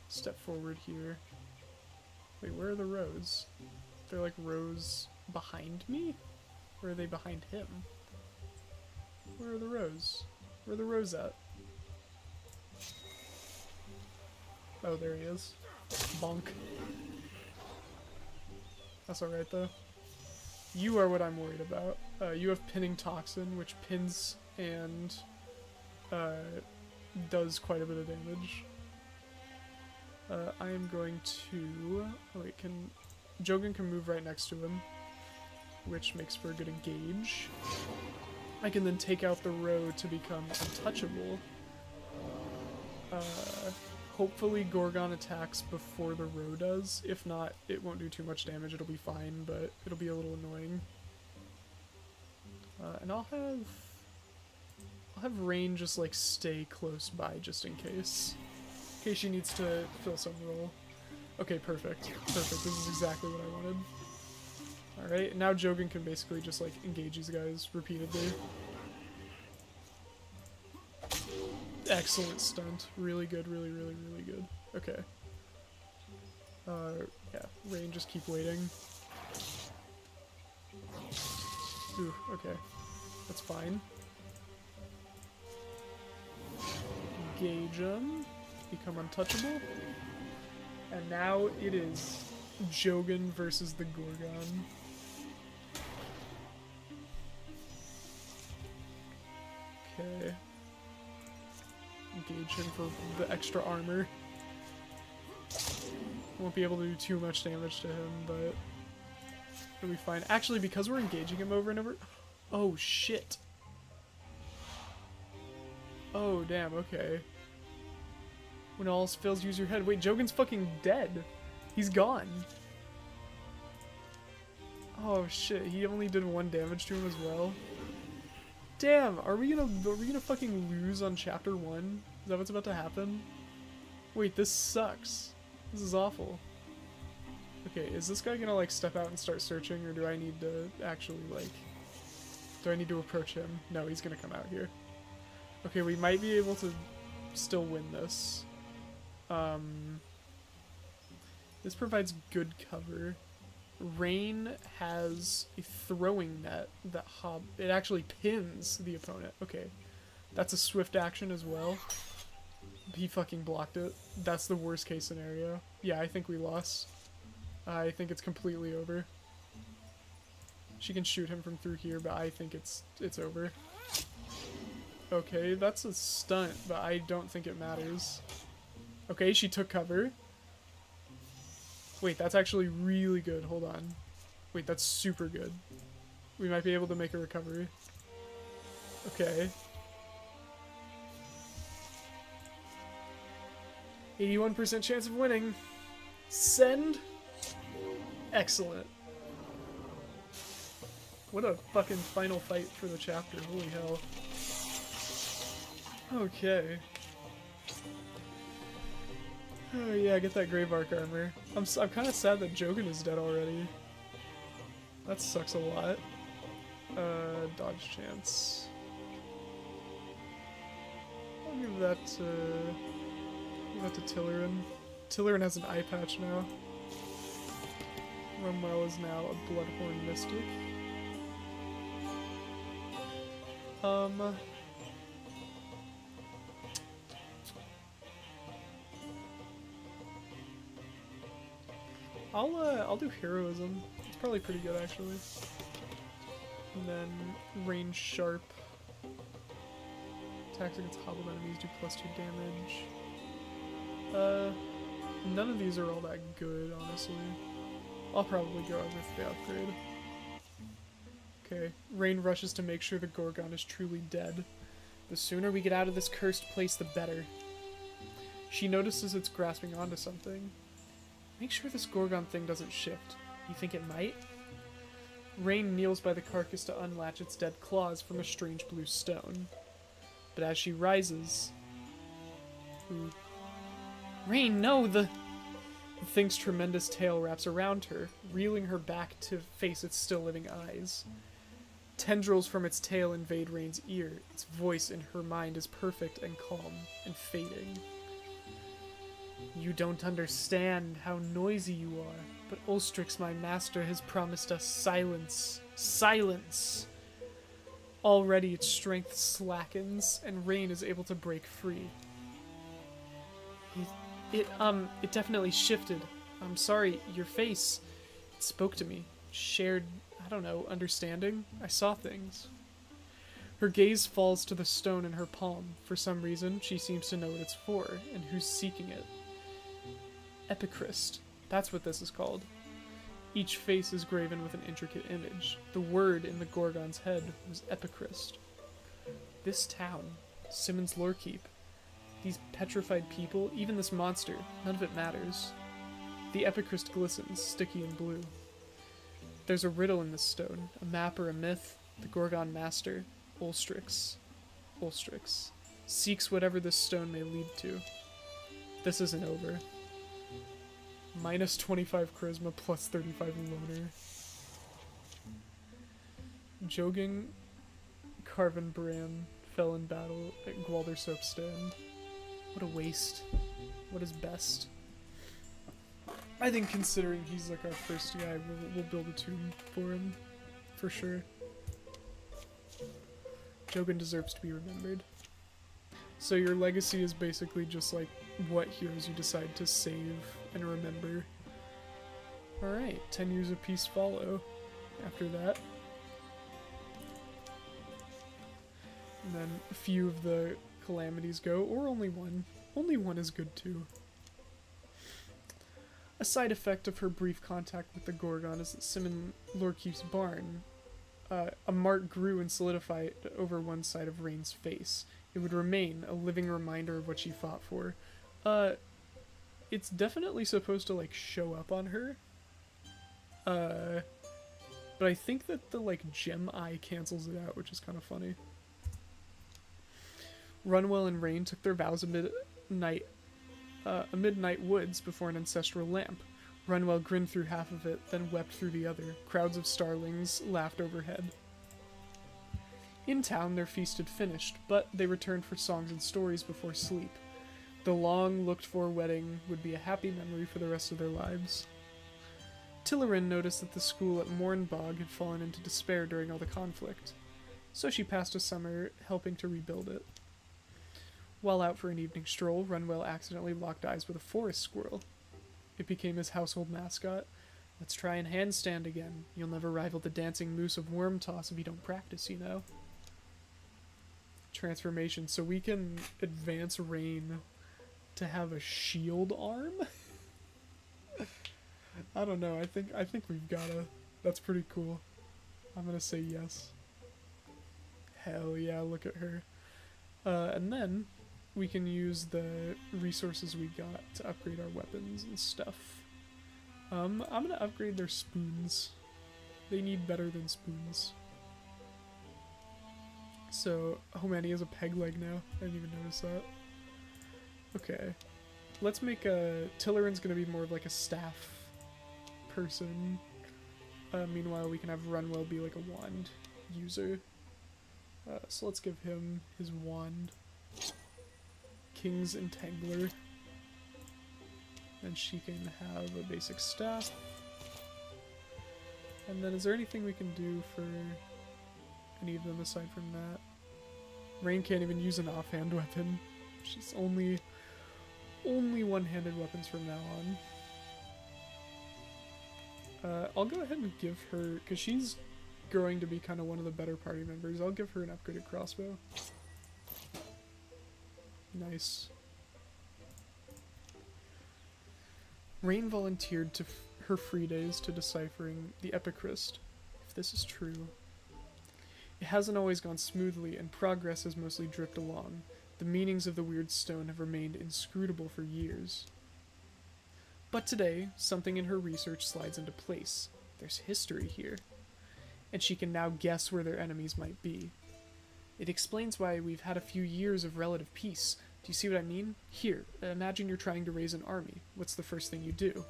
step forward here. Wait, where are the rows? They're like rows behind me? Or are they behind him? Where are the rows? Where are the rows at? Oh, there he is. Bonk. That's alright, though. You are what I'm worried about. You have Pinning Toxin, which pins and does quite a bit of damage. I am going to... Oh, wait, Jogan can move right next to him, which makes for a good engage. I can then take out the row to become untouchable. Hopefully Gorgon attacks before the row does. If not, it won't do too much damage. It'll be fine, but it'll be a little annoying. And I'll have Rain just like stay close by just in case. In case she needs to fill some role. Okay, perfect. Perfect. This is exactly what I wanted. Alright, now Jogan can basically just like engage these guys repeatedly. Excellent stunt. Really good, really, really, really good. Okay. Yeah, Rain, just keep waiting. Ooh, okay. That's fine. Engage him. Become untouchable. And now it is Jogan versus the Gorgon. Okay. Engage him for the extra armor. Won't be able to do too much damage to him, but it'll be fine. Actually, because we're engaging him over and over... Oh, shit. Oh, damn, okay. When all else fails, use your head. Wait, Jogan's fucking dead. He's gone. Oh, shit. He only did 1 damage to him as well. Damn, are we gonna fucking lose on chapter 1? Is that what's about to happen? Wait, this sucks. This is awful. Okay, is this guy gonna like step out and start searching, or do I need to actually like... Do I need to approach him? No, he's gonna come out here. Okay, we might be able to still win this. This provides good cover. Rain has a throwing net that it actually pins the opponent. Okay, that's a swift action as well. He fucking blocked it. That's the worst case scenario. Yeah, I think we lost. I think it's completely over. She can shoot him from through here, but I think it's over. Okay, that's a stunt, but I don't think it matters. Okay, she took cover. Wait, that's actually really good. Hold on. Wait, that's super good. We might be able to make a recovery. Okay. 81% chance of winning. Send. Excellent. What a fucking final fight for the chapter. Holy hell. Okay. Oh yeah, get that Grave Arc armor. I'm kind of sad that Jogan is dead already. That sucks a lot. Dodge chance. I'll give that to Tillerin. Tillerin has an eye patch now. Rumwell is now a Bloodhorn Mystic. I'll do Heroism. It's probably pretty good actually. And then Range Sharp. Attacks against hobbled enemies do +2 damage. None of these are all that good, honestly. I'll probably go with the upgrade. Okay, Rain rushes to make sure the Gorgon is truly dead. The sooner we get out of this cursed place, the better. She notices it's grasping onto something. Make sure this Gorgon thing doesn't shift. You think it might? Rain kneels by the carcass to unlatch its dead claws from a strange blue stone. But as she rises... Ooh. Rain, no! The thing's tremendous tail wraps around her, reeling her back to face its still living eyes. Tendrils from its tail invade Rain's ear. Its voice in her mind is perfect and calm and fading. You don't understand how noisy you are, but Ulstryx, my master, has promised us silence. Silence! Already its strength slackens, and Rain is able to break free. It definitely shifted. I'm sorry, your face, it spoke to me. Shared, I don't know, understanding? I saw things. Her gaze falls to the stone in her palm. For some reason, she seems to know what it's for, and who's seeking it. Epicryst. That's what this is called. Each face is graven with an intricate image. The word in the Gorgon's head was Epicryst. This town, Simmons Lorekeep, these petrified people, even this monster, none of it matters. The Epicryst glistens, sticky and blue. There's a riddle in this stone, a map or a myth. The Gorgon master, Ulstryx, seeks whatever this stone may lead to. This isn't over. Minus 25 charisma, plus 35 loner. Jogging Carven Bran fell in battle at Gwalder Stand. What a waste. What is best? I think considering he's like our first guy, we'll build a tomb for him. For sure. Jogan deserves to be remembered. So your legacy is basically just like what heroes you decide to save and remember. Alright, 10 years of peace follow after that. And then a few of the calamities go, or only one. Only one is good too. A side effect of her brief contact with the Gorgon is that Simon Lorkeef's barn, a mark grew and solidified over one side of Rain's face. It would remain a living reminder of what she fought for. It's definitely supposed to, like, show up on her. But I think that the, like, gem eye cancels it out, which is kind of funny. Runwell and Rain took their vows amid midnight woods before an ancestral lamp. Runwell grinned through half of it, then wept through the other. Crowds of starlings laughed overhead. In town, their feast had finished, but they returned for songs and stories before sleep. The long, looked-for wedding would be a happy memory for the rest of their lives. Tillerin noticed that the school at Mornbog had fallen into despair during all the conflict, so she passed a summer helping to rebuild it. While out for an evening stroll, Runwell accidentally locked eyes with a forest squirrel. It became his household mascot. Let's try and handstand again. You'll never rival the dancing moose of Worm Toss if you don't practice, you know. Transformation. So we can advance Rain to have a shield arm? I don't know. I think we've gotta. That's pretty cool. I'm gonna say yes. Hell yeah, look at her. And then we can use the resources we got to upgrade our weapons and stuff. I'm gonna upgrade their spoons. They need better than spoons. So, oh man, he has a peg leg now. I didn't even notice that. Okay. Let's make Tillerin's gonna be more of like a staff person. Meanwhile, we can have Runwell be like a wand user. So let's give him his wand. King's Entangler. And she can have a basic staff. And then is there anything we can do for any of them aside from that? Rain can't even use an offhand weapon. She's only one-handed weapons from now on. I'll go ahead and give her, because she's growing to be kind of one of the better party members, I'll give her an upgraded crossbow. Nice. Rain volunteered to her free days to deciphering the Epicryst. If this is true. It hasn't always gone smoothly, and progress has mostly dripped along. The meanings of the weird stone have remained inscrutable for years. But today, something in her research slides into place. There's history here. And she can now guess where their enemies might be. It explains why we've had a few years of relative peace. Do you see what I mean? Here, imagine you're trying to raise an army. What's the first thing you do?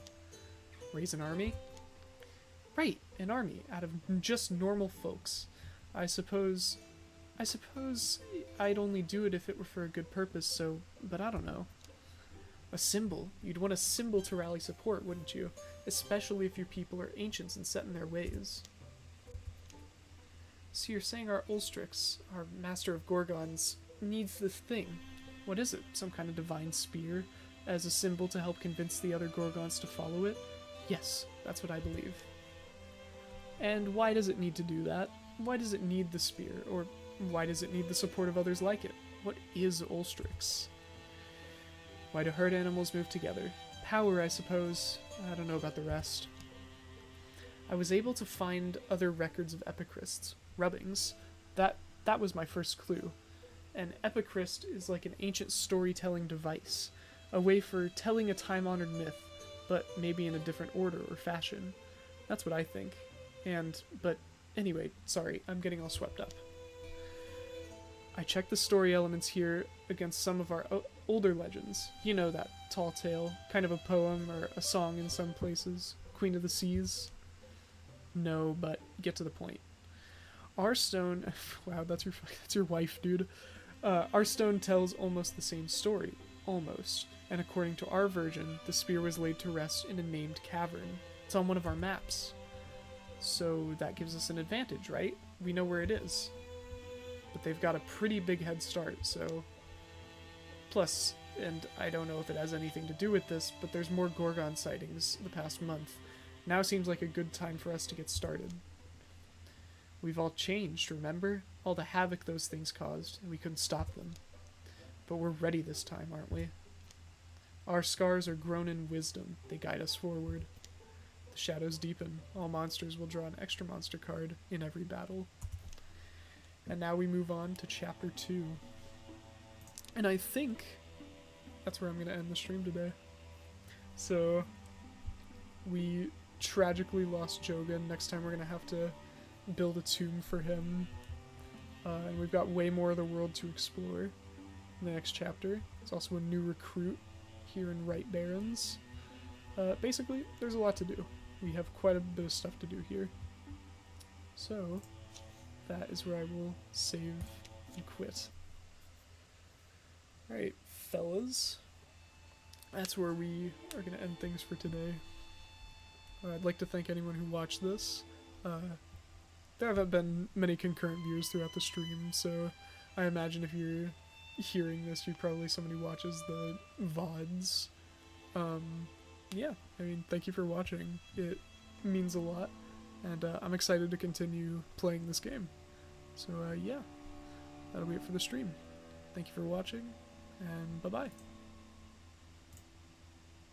Raise an army? Right, an army, out of just normal folks. I suppose I'd only do it if it were for a good purpose, but I don't know. A symbol. You'd want a symbol to rally support, wouldn't you? Especially if your people are ancients and set in their ways. So you're saying our Ulstryx, our master of Gorgons, needs this thing. What is it? Some kind of divine spear? As a symbol to help convince the other Gorgons to follow it? Yes, that's what I believe. And why does it need to do that? Why does it need the spear? Or why does it need the support of others like it? What is Ulstryx? Why do herd animals move together? Power, I suppose. I don't know about the rest. I was able to find other records of epicrysts, rubbings. That was my first clue. An epicryst is like an ancient storytelling device, a way for telling a time-honored myth, but maybe in a different order or fashion. That's what I think. But anyway, sorry, I'm getting all swept up. I checked the story elements here against some of our older legends. You know, that tall tale, kind of a poem or a song in some places. Queen of the Seas? No, but get to the point. Our stone... Wow, that's your wife, dude. Our stone tells almost the same story. Almost. And according to our version, the spear was laid to rest in a named cavern. It's on one of our maps. So that gives us an advantage, right? We know where it is. But they've got a pretty big head start, so... Plus, and I don't know if it has anything to do with this, but there's more Gorgon sightings the past month. Now seems like a good time for us to get started. We've all changed, remember? All the havoc those things caused, and we couldn't stop them. But we're ready this time, aren't we? Our scars are grown in wisdom. They guide us forward. The shadows deepen. All monsters will draw an extra monster card in every battle. And now we move on to Chapter 2. And I think that's where I'm going to end the stream today. So, we tragically lost Jogan. Next time we're going to have to build a tomb for him. And we've got way more of the world to explore in the next chapter. There's also a new recruit here in Right Barrens. Basically, there's a lot to do. We have quite a bit of stuff to do here. So, that is where I will save and quit. Alright, fellas. That's where we are going to end things for today. I'd like to thank anyone who watched this. There haven't been many concurrent viewers throughout the stream, so I imagine if you're hearing this, you're probably somebody who watches the VODs. Yeah, I mean, thank you for watching. It means a lot, and I'm excited to continue playing this game. So, yeah, that'll be it for the stream. Thank you for watching, and bye-bye.